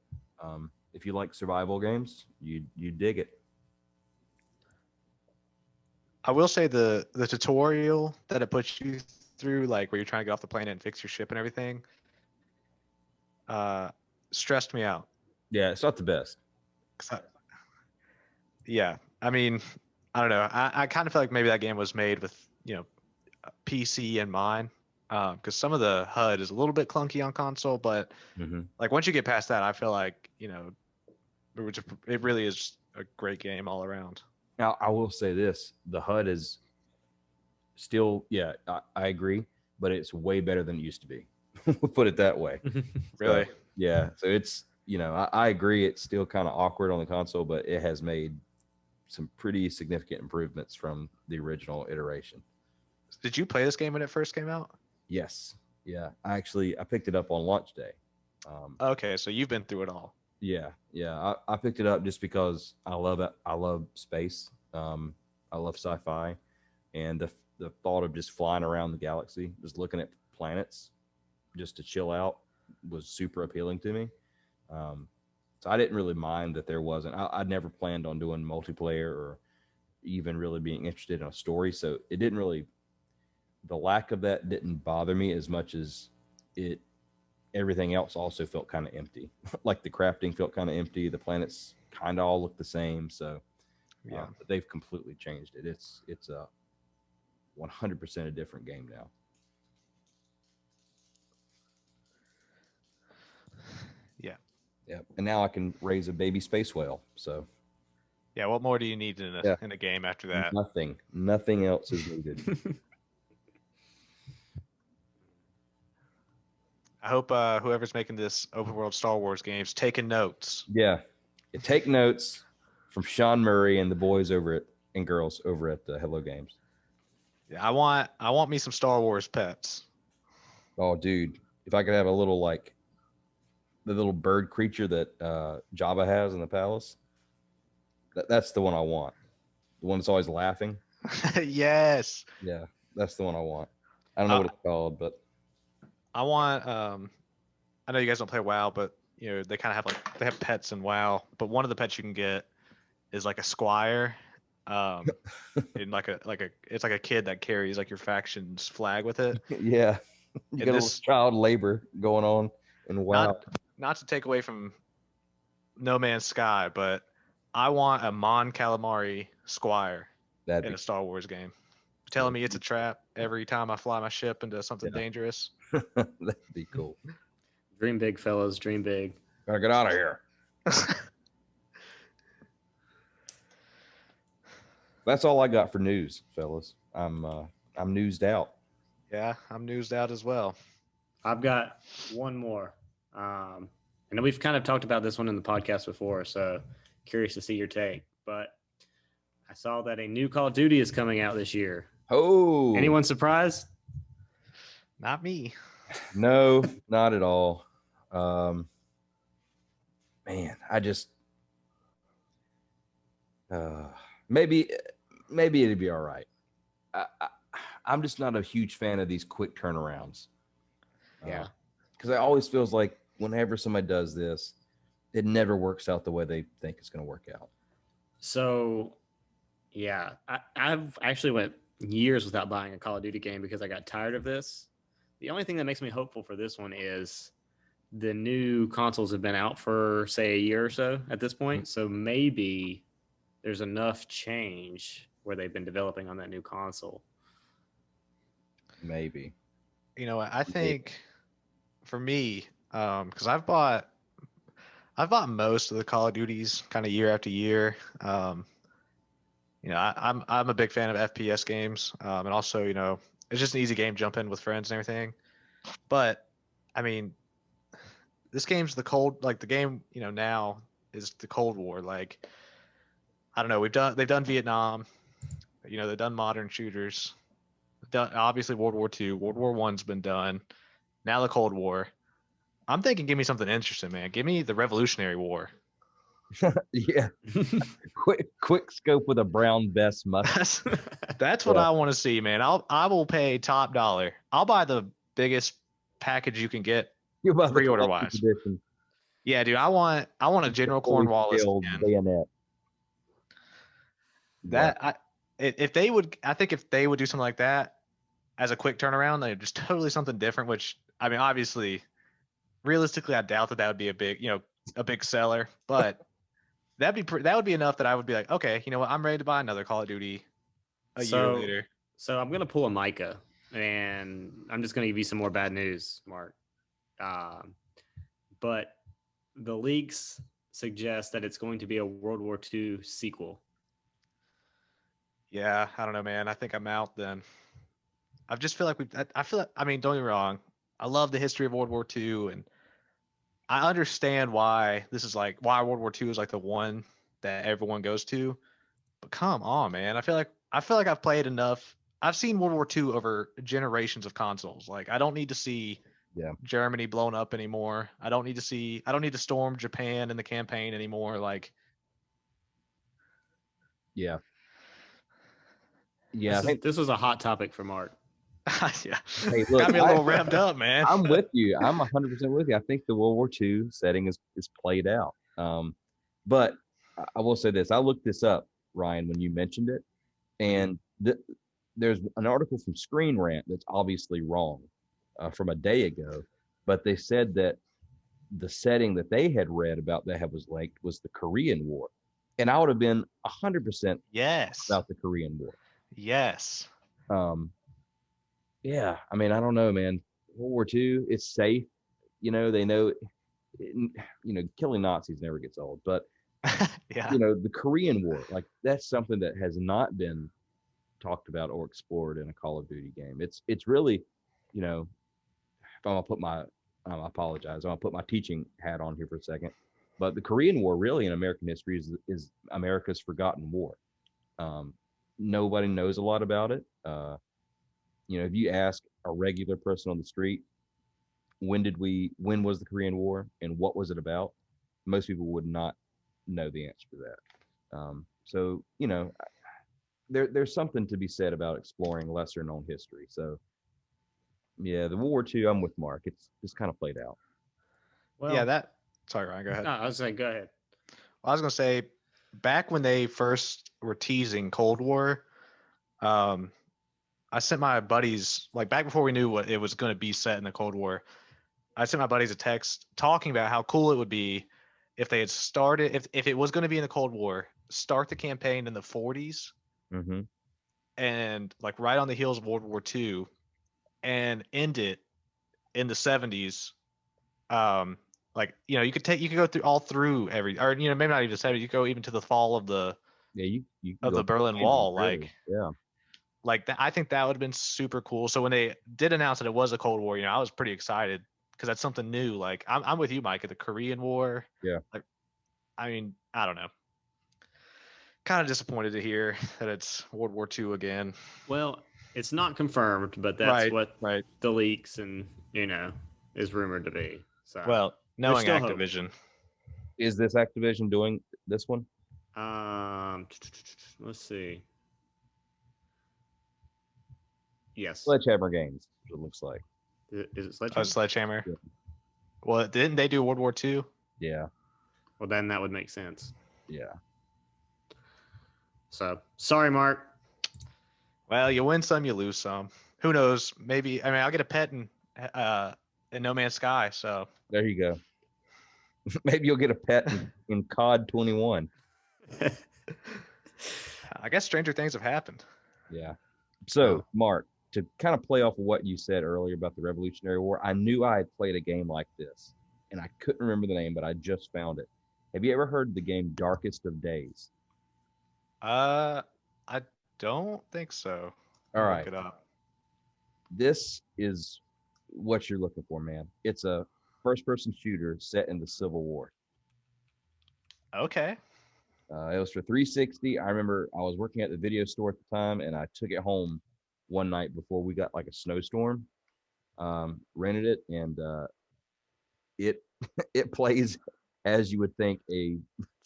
If you like survival games, you dig it. I will say the tutorial that it puts you through, like where you're trying to get off the planet and fix your ship and everything, stressed me out. Yeah, it's not the best. 'Cause yeah, I mean, I don't know. I kind of feel like maybe that game was made with PC in mind, because some of the HUD is a little bit clunky on console, but Mm-hmm. like once you get past that, I feel like it really is a great game all around. Now, I will say this: the HUD is still, yeah, I agree, but it's way better than it used to be. We'll put it that way. Really, So, yeah, so it's I agree. It's still kind of awkward on the console, but it has made some pretty significant improvements from the original iteration. did you play this game when it first came out? Yes, yeah. I picked it up on launch day. Okay, so you've been through it all. Yeah. I picked it up just because I love it. I love space. I love sci-fi, and the thought of just flying around the galaxy, just looking at planets, just to chill out, was super appealing to me. So I didn't really mind that there wasn't. I'd never planned on doing multiplayer or even really being interested in a story, so it didn't really. The lack of that didn't bother me as much as it everything else also felt kind of empty. Like the crafting felt kind of empty. The planets kind of all look the same. So Yeah. but they've completely changed it. It's a 100% a different game now. Yeah. Yeah, and now I can raise a baby space whale. So Yeah. What more do you need in Yeah. a game after that? nothing else is needed. I hope whoever's making this open world Star Wars game's taking notes. Yeah, take notes from Sean Murray and the boys over at and girls over at Hello Games. Yeah, I want me some Star Wars pets. Oh, dude, if I could have a little like the little bird creature that Jabba has in the palace, that's the one I want. The one that's always laughing. Yes. Yeah, that's the one I want. I don't know what it's called, but I want I know you guys don't play WoW, but they kind of have they have pets in WoW, but one of the pets you can get is like a squire, in it's like a kid that carries like your faction's flag with it. yeah, you got a little child labor going on, and WoW. Not to take away from No Man's Sky, but I want a Mon Calamari squire in a Star Wars game. Telling me it's a trap every time I fly my ship into something dangerous. That'd be cool. Dream big, fellas. Dream big. Gotta get out of here. That's all I got for news, fellas. I'm newsed out. Yeah, I'm newsed out as well. I've got one more. I know we've kind of talked about this one in the podcast before, so curious to see your take. But I saw that a new Call of Duty is coming out this year. Oh, anyone surprised? Not me. No, not at all. Man, I just maybe it'd be all right. I'm just not a huge fan of these quick turnarounds. Yeah, because it always feels like whenever somebody does this, it never works out the way they think it's going to work out. So, yeah, I've actually went years without buying a Call of Duty game because I got tired of this. The only thing that makes me hopeful for this one is the new consoles have been out for, say, a year or so at this point. So maybe there's enough change where they've been developing on that new console. Maybe. I think for me, because I've bought most of the Call of Duties kind of year after year. I'm a big fan of FPS games, and also it's just an easy game, jump in with friends and everything. But I mean, this game's the game now is the Cold War. Like, I don't know, they've done Vietnam, they've done modern shooters, done obviously World War II, World War I's been done, now the Cold War. I'm thinking, give me something interesting, man. Give me the Revolutionary War. Yeah, quick scope with a brown vest must. That's what I want to see, man. I will pay top dollar. I'll buy the biggest package you can get pre-order wise. Edition. Yeah, dude. I want a General Cornwallis bayonet. If they would do something like that as a quick turnaround, they're just totally something different. Which, I mean, obviously, realistically, I doubt that would be a big seller. But that would be enough that I would be like, okay, you know what? I'm ready to buy another Call of Duty a year So, later. so I'm gonna pull a Micah, and I'm just gonna give you some more bad news, Mark. Um, but the leaks suggest that it's going to be a World War II sequel. Yeah, I don't know, man. I think I'm out then. I just feel like I feel like, I mean, don't get me wrong. I love the history of World War II, and I understand why this is like why World War II is like the one that everyone goes to. But come on, man. I feel like I've played enough. I've seen World War II over generations of consoles. Like I don't need to see Yeah. Germany blown up anymore. I don't need to storm Japan in the campaign anymore. Like Yeah. Yeah. I think, This was a hot topic for Mark. yeah. hey, look, Got me a little revved up, man. I'm with you. I'm 100% with you. I think the World War II setting is played out. But I will say this. I looked this up, Ryan, when you mentioned it, and there's an article from Screen Rant that's obviously wrong from a day ago, but they said that the setting that they had read about that was like was the Korean War, and I would have been 100% Yes. about the Korean War. Yes. Um, yeah, I mean, I don't know, man. World War II, it's safe. You know, they know, killing Nazis never gets old. But Yeah. the Korean War, like that's something that has not been talked about or explored in a Call of Duty game. It's really, if I'm gonna put my, I apologize, I'm gonna put my teaching hat on here for a second. But the Korean War, really, in American history, is America's forgotten war. Um, Nobody knows a lot about it. If you ask a regular person on the street, when was the Korean War and what was it about? Most people would not know the answer to that. So, there's something to be said about exploring lesser known history. So, yeah, the World War II, I'm with Mark. It's just kind of played out. Yeah, Well, sorry, Ryan, go ahead. no, I was like, go ahead. I was gonna say, back when they first were teasing Cold War, um, I sent my buddies like back before we knew what it was gonna be set in the Cold War. I sent my buddies a text talking about how cool it would be if they had started if it was gonna be in the Cold War, start the campaign in the 40s Mm-hmm. and like right on the heels of World War II, and end it in the 70s. Like you could go through all through every, or maybe not even 70s. You could go even to the fall of the Yeah, you can of go the Berlin crazy, Wall. really. Yeah. Like that, I think that would have been super cool. So when they did announce that it was a Cold War, I was pretty excited because that's something new. Like I'm with you, Mike. At the Korean War. Yeah. Like, I mean, I don't know. Kind of disappointed to hear that it's World War II again. Well, it's not confirmed, but that's Right. what Right. the leaks and is rumored to be. So Well, there's knowing still hope. Activision. Is this Activision doing this one? Let's see. Yes. Sledgehammer Games, it looks like. Is it Oh, Sledgehammer? Sledgehammer. Yeah. Well, didn't they do World War II? Yeah. Well, then that would make sense. Yeah. So sorry, Mark. Well, you win some, you lose some. Who knows? Maybe. I mean, I'll get a pet in No Man's Sky. So There you go. Maybe you'll get a pet in COD 21. I guess stranger things have happened. Yeah. So, Mark, to kind of play off of what you said earlier about the Revolutionary War, I knew I had played a game like this, and I couldn't remember the name, but I just found it. Have you ever heard the game Darkest of Days? I don't think so. All right. Look it up. This is what you're looking for, man. It's a first-person shooter set in the Civil War. Okay. It was for 360. I remember I was working at the video store at the time, and I took it home one night before we got like a snowstorm. Rented it, and it it plays as you would think a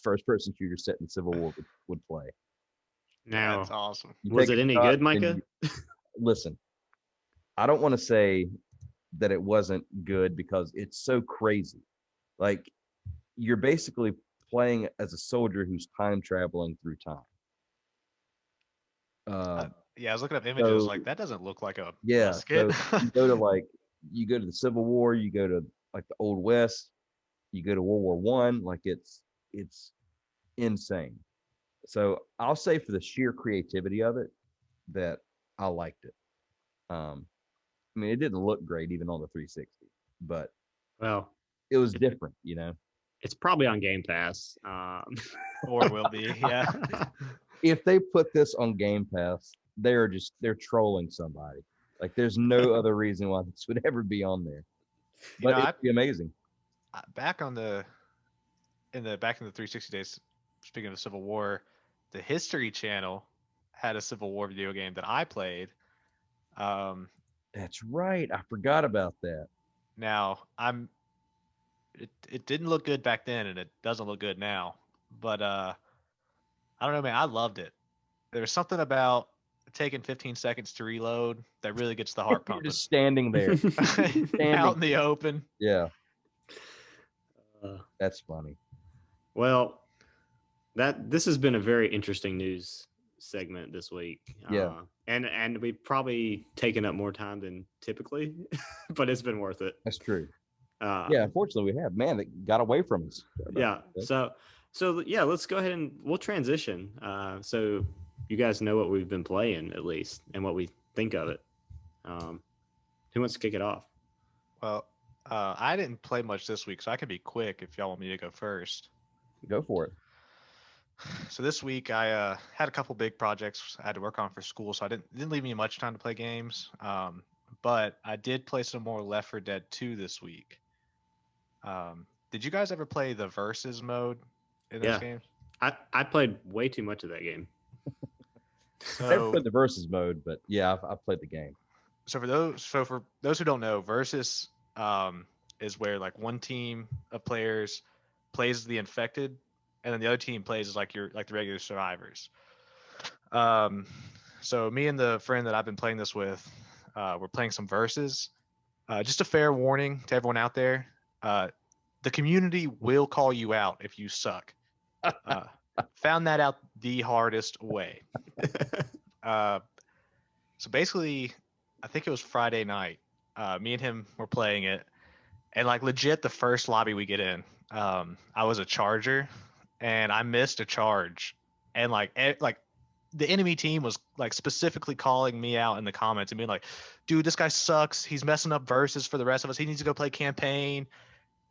first-person shooter set in Civil War would play. Now, That's awesome. was it any good, Micah? Listen, I don't want to say that it wasn't good because it's so crazy. Like you're basically playing as a soldier who's time traveling through time. Yeah, I was looking up images. So, Like that doesn't look like a yeah. musket. So you go to the Civil War, you go to like the Old West, you go to World War I. Like it's insane. So I'll say for the sheer creativity of it, that I liked it. I mean, it didn't look great even on the 360, but Well, it was different, you know. it's probably on Game Pass. Or will be. Yeah. If they put this on Game Pass, they're trolling somebody. Like, there's no other reason why this would ever be on there. You know, But it'd be amazing. back on the back in the 360 days. Speaking of Civil War, the History Channel had a Civil War video game that I played. That's right. I forgot about that. Now it didn't look good back then, and it doesn't look good now. But I don't know, man. I loved it. There was something about taking 15 seconds to reload that really gets the heart You're pumping. just standing there. Out in the open. Yeah, Uh, that's funny. well, this has been a very interesting news segment this week. Yeah. And we've probably taken up more time than typically, but it's been worth it. That's true. Uh, Yeah, unfortunately we have. Man, that got away from us. Sorry about Yeah. that. So yeah, let's go ahead and we'll transition. So you guys know what we've been playing at least and what we think of it. Who wants to kick it off? Well, I didn't play much this week, so I can be quick if y'all want me to go first. Go for it. So this week I had a couple big projects I had to work on for school, so I didn't leave me much time to play games. But I did play some more Left 4 Dead 2 this week. Did you guys ever play the versus mode in those Yeah. games? I played way too much of that game. I never So, played the versus mode, but yeah, I've played the game. for those who don't know, versus is where like one team of players plays the infected, and then the other team plays as like the regular survivors. So me and the friend that I've been playing this with, we're playing some versus. Just a fair warning to everyone out there: the community will call you out if you suck. Found that out the hardest way. So basically, I think it was Friday night. Me and him were playing it, and like legit, the first lobby we get in, I was a charger, and I missed a charge, and like the enemy team was like specifically calling me out in the comments and being like, "Dude, this guy sucks. He's messing up verses for the rest of us. He needs to go play campaign."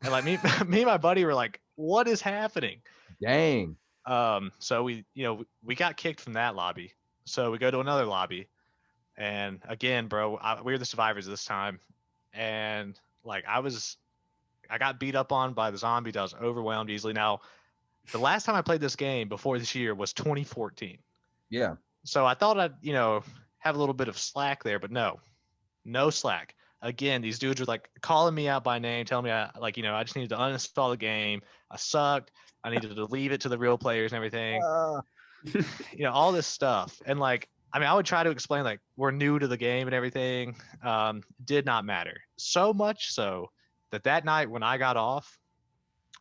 And like me and my buddy were like, "What is happening?" Dang. So we got kicked from that lobby. So we go to another lobby, and again, bro, we were the survivors this time, and like I got beat up on by the zombies. I was overwhelmed easily. Now, the last time I played this game before this year was 2014. Yeah. So I thought I'd have a little bit of slack there, but no slack. Again, these dudes were like calling me out by name, telling me I just needed to uninstall the game. I sucked. I needed to leave it to the real players and everything. All this stuff. And like, I mean, I would try to explain like we're new to the game and everything. Did not matter. So much so that night when I got off,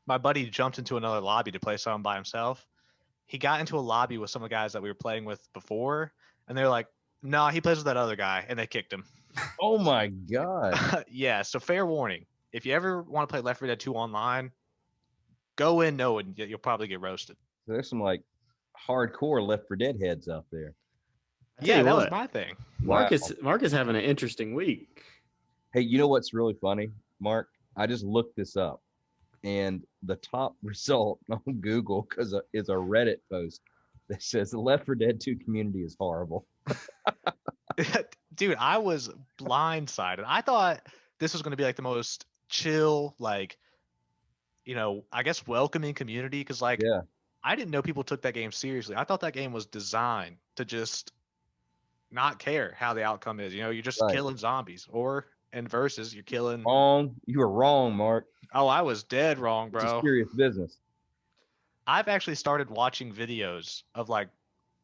my buddy jumped into another lobby to play something by himself. He got into a lobby with some of the guys that we were playing with before, and they were like, "No, he plays with that other guy," and they kicked him. Oh my God. Yeah, so fair warning. If you ever want to play Left 4 Dead 2 online, go in knowing you'll probably get roasted. So there's some like hardcore Left 4 Dead heads out there. Yeah, that was my thing. Mark is having an interesting week. Hey, you know what's really funny, Mark? I just looked this up, and the top result on Google is a Reddit post that says the Left 4 Dead 2 community is horrible. Dude, I was blindsided. I thought this was going to be like the most chill, like, I guess welcoming community, because like, Yeah. I didn't know people took that game seriously. I thought that game was designed to just not care how the outcome is. You're just Right. killing zombies, or in versus, you're killing. Wrong. You were wrong, Mark. Oh, I was dead wrong, It's a bro. serious business. I've actually started watching videos of like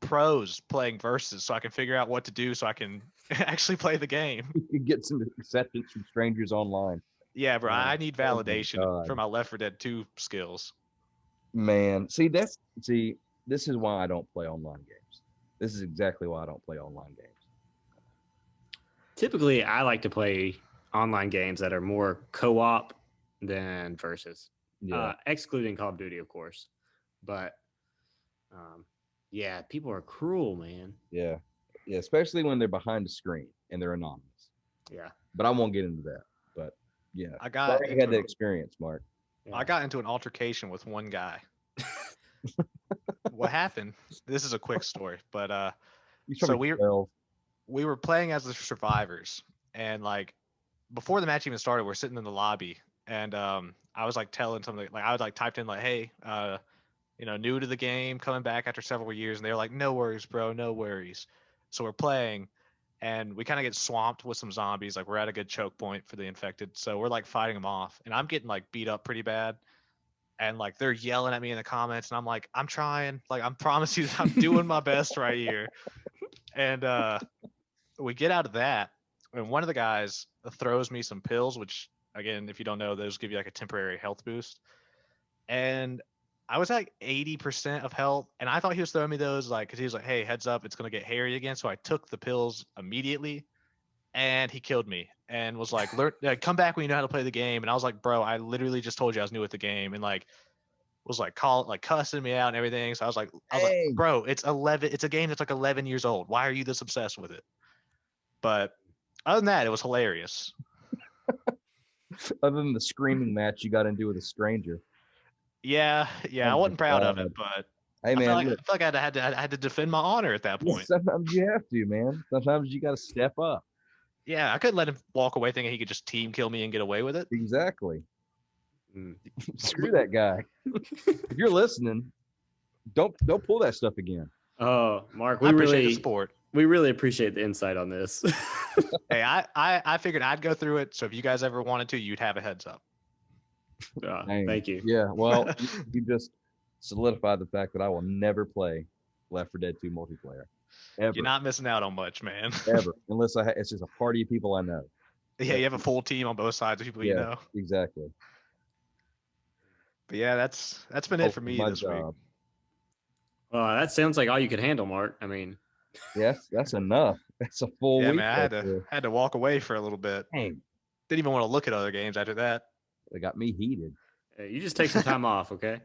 pros playing versus so I can figure out what to do so I can actually play the game. You get some acceptance from strangers online. Yeah, bro, I need Oh my validation God. for my Left 4 Dead 2 skills. Man, see, this is why I don't play online games. This is exactly why I don't play online games. Typically, I like to play online games that are more co-op than versus. Yeah. Excluding Call of Duty, of course. But Yeah, people are cruel, man. Yeah, yeah, especially when they're behind the screen and they're anonymous. Yeah, But I won't get into that. But yeah, I got sorry you had into that an experience, Mark. I yeah. got into an altercation with one guy. What happened? This is a quick story, but You so probably 12. we were playing as the survivors, and like before the match even started, we're sitting in the lobby, and I was like telling something like I was like typed in like, hey, new to the game, coming back after several years, and they were like, no worries, bro, no worries. So we're playing, and we kind of get swamped with some zombies. Like we're at a good choke point for the infected, so we're like fighting them off, and I'm getting like beat up pretty bad. And like they're yelling at me in the comments, and I'm like, I'm trying, like I'm promising you, I'm doing my best right here. And we get out of that, and one of the guys throws me some pills, which again, if you don't know, those give you like a temporary health boost. And I was like 80% of health, and I thought he was throwing me those like because he was like, "Hey, heads up, it's gonna get hairy again." So I took the pills immediately, and he killed me and was like, "Learn, come back when you know how to play the game." And I was like, "Bro, I literally just told you I was new at the game," and like was like cussing me out and everything. So I was like, Dang. "Bro, it's 11. It's a game that's like 11 years old. Why are you this obsessed with it?" But other than that, it was hilarious. Other than the screaming match you got into with a stranger. Yeah, Oh I my wasn't proud of it, God. but Hey I felt man, like I look, felt like I had to defend my honor at that yeah, point. sometimes you have to, man. Sometimes you got to step up. Yeah, I couldn't let him walk away thinking he could just team kill me and get away with it. Exactly. Mm. Screw that guy. If you're listening, don't pull that stuff again. Oh, Mark, I appreciate the support. we really appreciate the insight on this. Hey, I figured I'd go through it, so if you guys ever wanted to, you'd have a heads up. Dang. Thank you. Yeah. Well, you just solidified the fact that I will never play Left 4 Dead 2 multiplayer You're ever, not missing out on much, man. ever, unless it's just a party of people I know. Yeah, That, you have a full team on both sides of people you yeah, know. exactly. But yeah, that's been it for Hopefully me my this week. job. That sounds like all you could handle, Mark. I mean, Yes, that's enough. That's a full Yeah, week man, right there. I had to walk away for a little bit. Dang, Didn't even want to look at other games after that. they got me heated. you just take some time off, okay?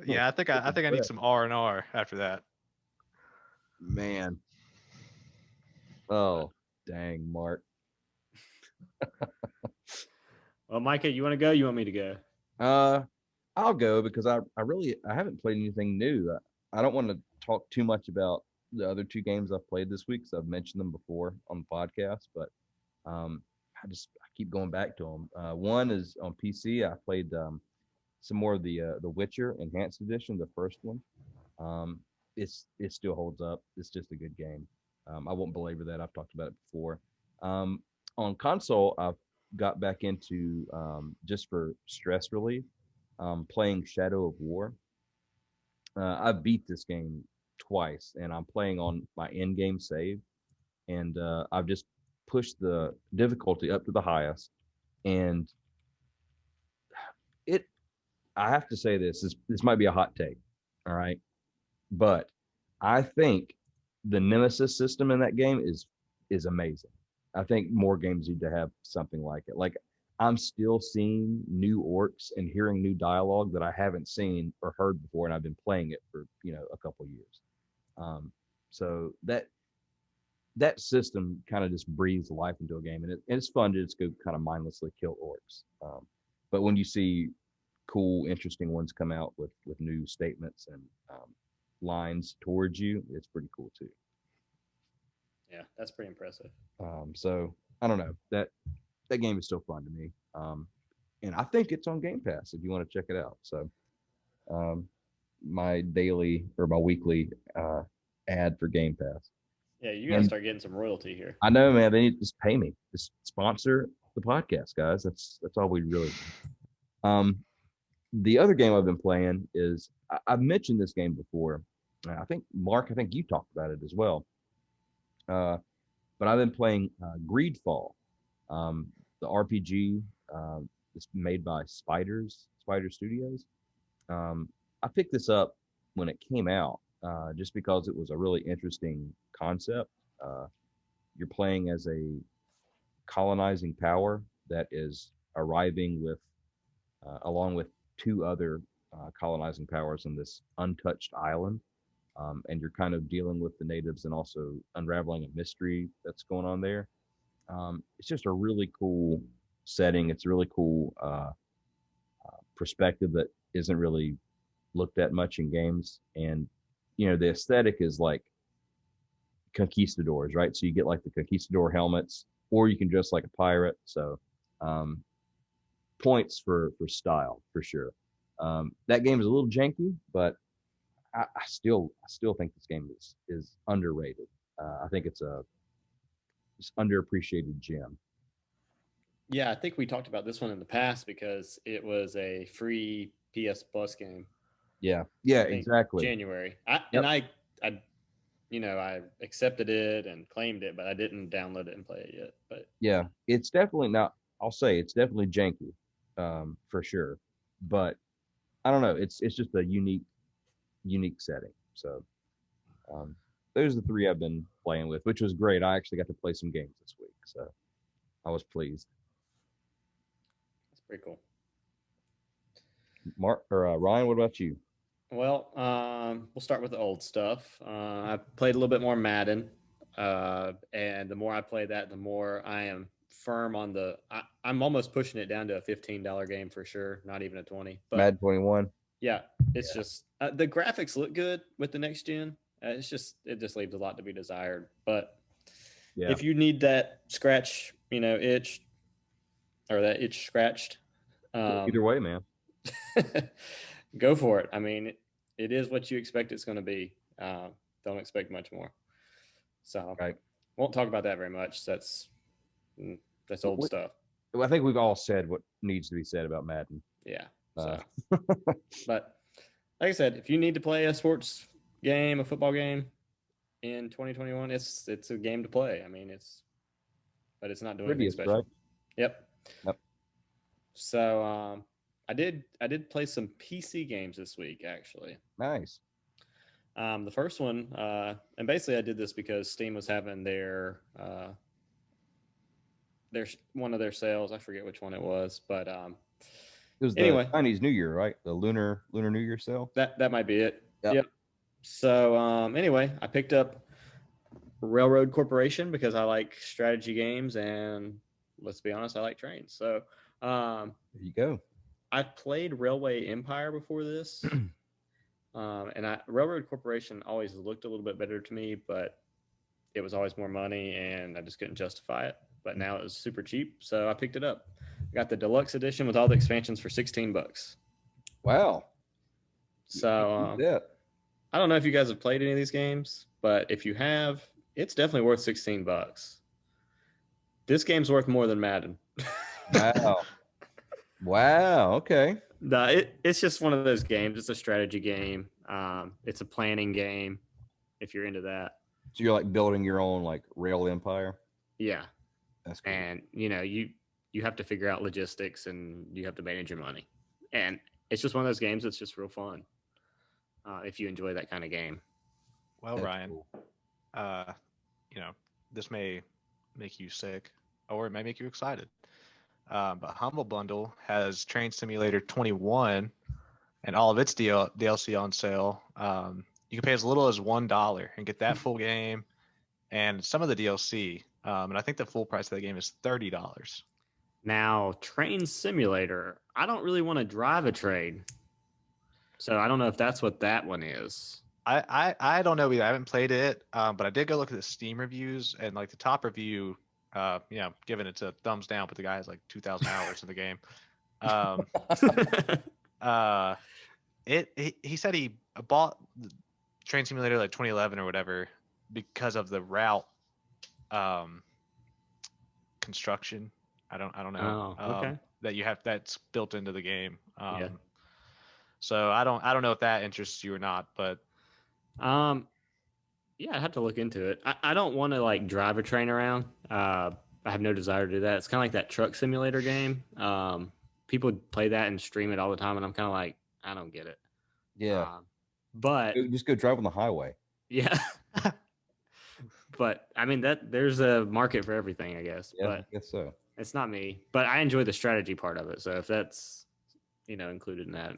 Yeah, I think I need some R&R after that. Man. Oh, dang, Mark. Well, Micah, you want to go? You want me to go? Uh, I'll go because I haven't played anything new. I don't want to talk too much about the other two games I've played this week because I've mentioned them before on the podcast, but um, I keep going back to them. One is on PC. I played some more of the Witcher Enhanced Edition, the first one. Um, it still holds up. It's just a good game. I won't belabor that. I've talked about it before. Um, on console, I've got back into just for stress relief, playing Shadow of War. I've beat this game twice, and I'm playing on my in-game save, and I've just pushed the difficulty up to the highest, and it. I have to say this might be a hot take, all right, but I think the Nemesis system in that game is amazing. I think more games need to have something like it. Like I'm still seeing new orcs and hearing new dialogue that I haven't seen or heard before, and I've been playing it for a couple years. Um, so that system kind of just breathes life into a game, and it's fun to just go kind of mindlessly kill orcs. But when you see cool, interesting ones come out with new statements and lines towards you, it's pretty cool too. Yeah, that's pretty impressive. So I don't know that game is still fun to me, and I think it's on Game Pass if you want to check it out. So um, my daily or my weekly ad for Game Pass. Yeah, you got to And start getting some royalty here. I know, man, they need to just pay me, just sponsor the podcast, guys. That's all we really. Um, the other game I've been playing is I've mentioned this game before. I think Mark, I think you talked about it as well. But I've been playing Greedfall, the RPG. It's made by Spider Studios. I picked this up when it came out, just because it was a really interesting concept. Uh, you're playing as a colonizing power that is arriving with, along with two other colonizing powers on this untouched island, and you're kind of dealing with the natives and also unraveling a mystery that's going on there. It's just a really cool setting. It's a really cool perspective that isn't really looked at much in games. And the aesthetic is like conquistadors, right? So you get like the conquistador helmets, or you can dress like a pirate. So um, points for style for sure. That game is a little janky, but I still think this game is underrated. I think it's a underappreciated gem. Yeah, I think we talked about this one in the past because it was a free PS Plus game. Yeah, yeah, I think exactly. January. Yep. I accepted it and claimed it, but I didn't download it and play it yet. But Yeah, it's definitely not. I'll say it's definitely janky, for sure. But I don't know. It's just a unique setting. So um, those are the three I've been playing with, which was great. I actually got to play some games this week, so I was pleased. it's pretty cool. Mark or Ryan, what about you? Well, we'll start with the old stuff. I played a little bit more Madden, and the more I play that, the more I am firm on I'm almost pushing it down to a $15 game for sure, not even a 20. But Mad 21. yeah, it's just the graphics look good with the next gen. It just leaves a lot to be desired. But Yeah, if you need that scratch, itch or that itch scratched, either way, man. go for it. I mean, it is what you expect it's going to be. Don't expect much more. So, Right. won't talk about that very much. That's old stuff. I think we've all said what needs to be said about Madden. Yeah. Uh, So, but like I said, if you need to play a sports game, a football game in 2021, it's a game to play. I mean, but it's not doing anything special. Right? Yep. Yep. So, I did play some PC games this week actually. Nice. The first one, and basically I did this because Steam was having their one of their sales. I forget which one it was, but It was anyway, the Chinese New Year, right? The Lunar New Year sale. that might be it. Yep. So anyway, I picked up Railroad Corporation because I like strategy games, and let's be honest, I like trains. So there you go. I've played Railway Empire before this. And Railroad Corporation always looked a little bit better to me, but it was always more money, and I just couldn't justify it. But now it was super cheap, so I picked it up. I got the deluxe edition with all the expansions for $16. Wow. So Yeah. I don't know if you guys have played any of these games, but if you have, it's definitely worth $16. This game's worth more than Madden. Wow. Wow. Okay. No, it's just one of those games. It's a strategy game. It's a planning game. If you're into that, So you're like building your own like rail empire. yeah. That's cool. And you have to figure out logistics and you have to manage your money. And it's just one of those games that's just real fun if you enjoy that kind of game. Well, That's Ryan, cool. This may make you sick, or it may make you excited. But Humble Bundle has Train Simulator 21 and all of its DLC on sale. You can pay as little as $1 and get that full game and some of the DLC. And I think the full price of the game is $30. Now, Train Simulator, I don't really want to drive a train. So I don't know if that's what that one is. I don't know either. I haven't played it, but I did go look at the Steam reviews, and like the top review, giving it a thumbs down, but the guy has like 2,000 hours in the game. He said he bought Train Simulator like 2011 or whatever because of the route construction. I don't know. Oh, okay. That you have that's built into the game. Yeah. So I don't know if that interests you or not, but yeah, I have to look into it. I don't want to like drive a train around. I have no desire to do that. It's kind of like that truck simulator game. People play that and stream it all the time, and I'm kind of like, I don't get it. Yeah. But Just go drive on the highway. yeah. But I mean there's a market for everything, I guess. Yeah, But I guess so. it's not me. But I enjoy the strategy part of it. So if that's included in that,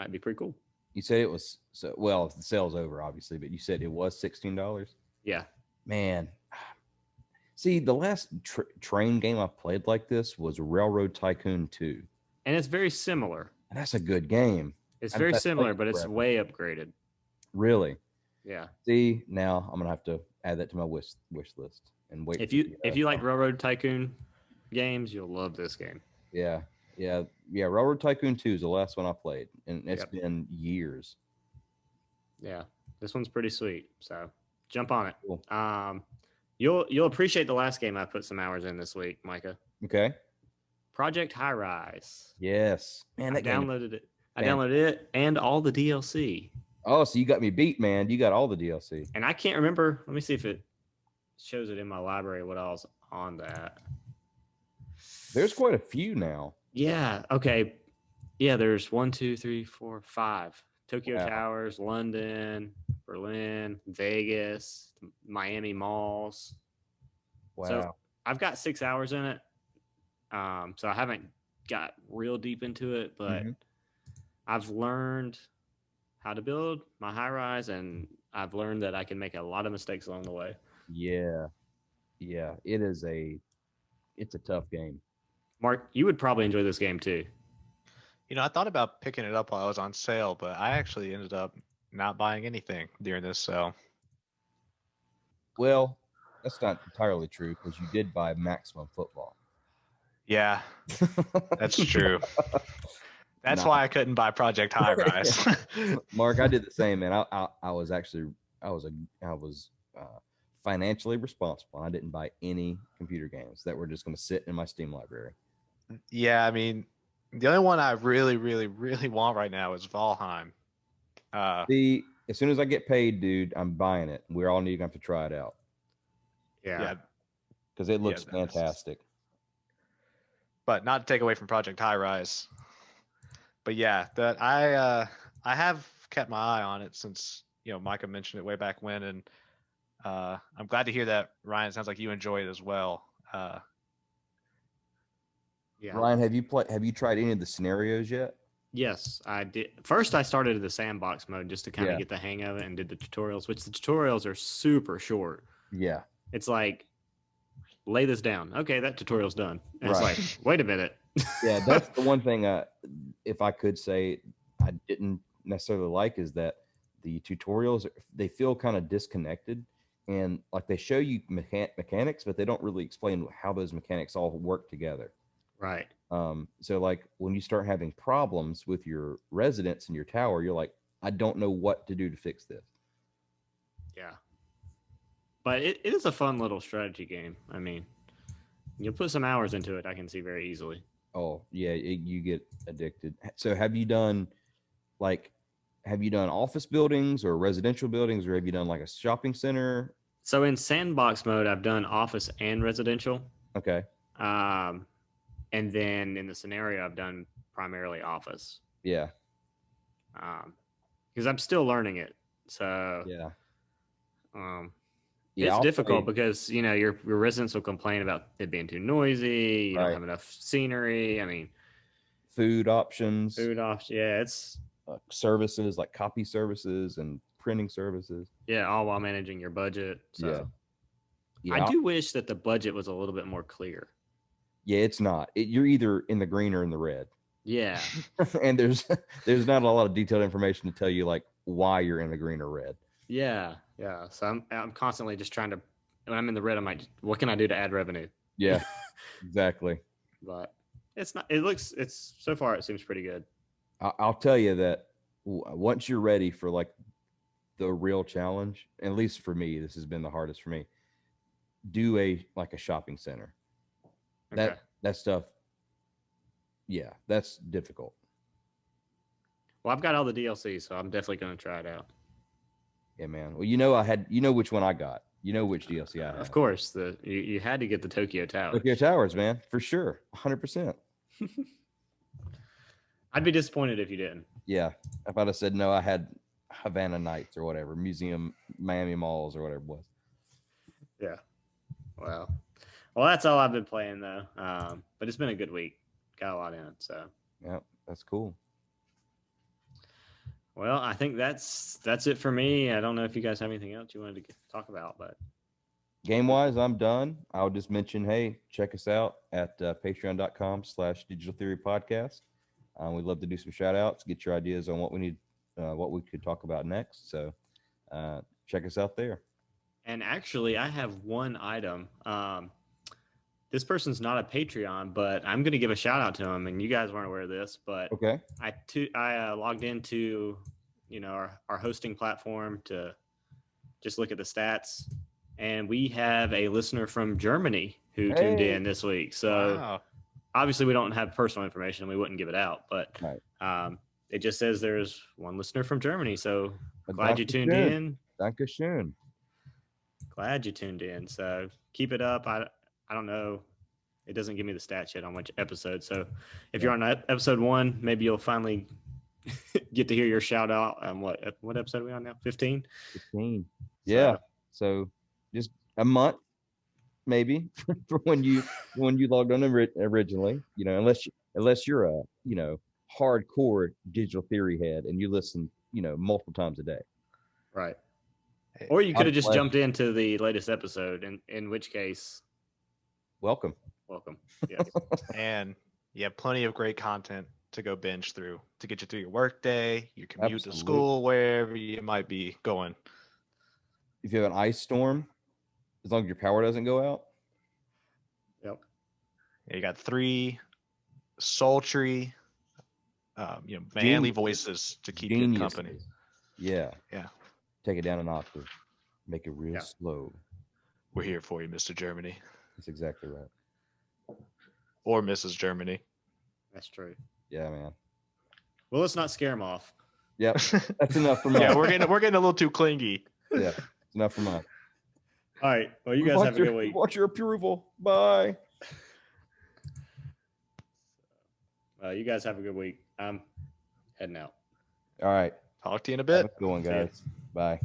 Might be pretty cool. You said it was well, the sale's over, obviously, but you said it was $16. Yeah. Man, see, the last train game I played like this was Railroad Tycoon 2, And it's very similar. and that's a good game. It's I very just similar, played but it it's forever. way upgraded. Really. Yeah. See, now I'm gonna have to add that to my wish list and wait. If you like Railroad Tycoon games, you'll love this game. yeah, Railroad Tycoon 2 is the last one I played, and it's Yep. been years. Yeah. This one's pretty sweet. So jump on it. Cool. You'll appreciate the last game I put some hours in this week, Micah. Okay. Project High Rise. Yes, man, I that game. downloaded it. I downloaded it and all the DLC. Oh, so you got me beat, man. You got all the DLC. And I can't remember. Let me see if it shows it in my library what else on that. There's quite a few now. Yeah. Okay. Yeah. There's 1, 2, 3, 4, 5. Tokyo Wow. Towers, London, Berlin, Vegas, Miami malls. Wow. So I've got 6 hours in it. So I haven't got real deep into it, but I've learned how to build my high rise, and I've learned that I can make a lot of mistakes along the way. Yeah. It's a tough game. Mark, you would probably enjoy this game too. I thought about picking it up while I was on sale, but I actually ended up not buying anything during this sale. Well, that's not entirely true because you did buy Maximum Football. Yeah, that's true. That's why I couldn't buy Project High Rise. Mark, I did the same, man. I was financially responsible. I didn't buy any computer games that were just going to sit in my Steam library. Yeah, I mean, the only one I really, really, really want right now is Valheim. See, as soon as I get paid, dude, I'm buying it. We're all going to have to try it out. Yeah. Because it looks fantastic. But not to take away from Project High Rise. But yeah, that I have kept my eye on it since Micah mentioned it way back when, and I'm glad to hear that, Ryan. It sounds like you enjoy it as well. Yeah. Ryan, have you tried any of the scenarios yet? Yes, I did. First, I started in the sandbox mode just to kind of get the hang of it and did the tutorials, which the tutorials are super short. Yeah. It's like, lay this down. Okay, that tutorial's done. And it's like, wait a minute. Yeah, that's the one thing, if I could say I didn't necessarily like, is that the tutorials, they feel kind of disconnected. And like they show you mechanics, but they don't really explain how those mechanics all work together. Right. So like when you start having problems with your residents in your tower, you're like, I don't know what to do to fix this. Yeah. But it is a fun little strategy game. I mean, you'll put some hours into it, I can see very easily. Oh, yeah, you get addicted. So have you done office buildings or residential buildings, or have you done like a shopping center? So in sandbox mode, I've done office and residential. Okay. And then in the scenario, I've done primarily office. Yeah. Because I'm still learning it. So yeah. It's difficult because your residents will complain about it being too noisy. You don't have enough scenery. I mean, food options. Yeah, it's services like copy services and printing services. Yeah, all while managing your budget. So yeah. I do wish that the budget was a little bit more clear. Yeah, it's not. You're either in the green or in the red. Yeah, and there's not a lot of detailed information to tell you like why you're in the green or red. Yeah. So I'm constantly just trying to. When I'm in the red, I'm like, what can I do to add revenue? Yeah, exactly. But it's not. It's so far it seems pretty good. I'll tell you that once you're ready for like the real challenge, at least for me, this has been the hardest for me. Do a shopping center. Okay. That stuff. Yeah, that's difficult. Well, I've got all the DLC, so I'm definitely going to try it out. Yeah, man. Well, which one I got. You know which DLC I had. Of course, you had to get the Tokyo Towers. Tokyo Towers, man, for sure, 100%. I'd be disappointed if you didn't. Yeah, if I'd have said no, I had Havana Nights or whatever, Museum, Miami Malls or whatever it was. Yeah. Wow. Well, that's all I've been playing though. But it's been a good week. Got a lot in it, so. Yeah, that's cool. Well, I think that's it for me. I don't know if you guys have anything else you wanted to talk about, but Game wise, I'm done. I'll just mention, hey, check us out at patreon.com/Digital Theory Podcast. We'd love to do some shout outs, get your ideas on what we need, what we could talk about next. So check us out there. and actually, I have one item. This person's not a Patreon, but I'm going to give a shout out to him. And you guys weren't aware of this, but Okay. I logged into our hosting platform to just look at the stats, and we have a listener from Germany who tuned in this week. So Wow. obviously we don't have personal information, we wouldn't give it out, but Right. it just says there's one listener from Germany. So glad you tuned Dankeschön. in. Dankeschön. Glad you tuned in. So keep it up. I don't know. It doesn't give me the stats yet on which episode. So if you're on episode 1, maybe you'll finally get to hear your shout out. What episode are we on now? 15? 15. Yeah. So just a month, maybe, for when you logged on originally. Unless you're a hardcore digital theory head and you listen multiple times a day. Right. Or you could have just jumped into the latest episode, in which case, welcome. Yes. And you have plenty of great content to go binge through to get you through your work day, your commute to school, wherever you might be going. If you have an ice storm, as long as your power doesn't go out. Yep. Yeah, you got 3 sultry, manly voices to keep you company. Yeah. Yeah. Take it down an octave. Make it real slow. We're here for you, Mr. Germany. That's exactly right. Or Mrs. Germany. That's true. Yeah, man. Well, let's not scare them off. Yep. That's enough for mine. Yeah, we're getting a little too clingy. Yeah, it's enough for mine. All right. Well, you guys have a good week. Watch your approval. Bye. You guys have a good week. I'm heading out. All right. Talk to you in a bit. Have a good one, guys. Bye.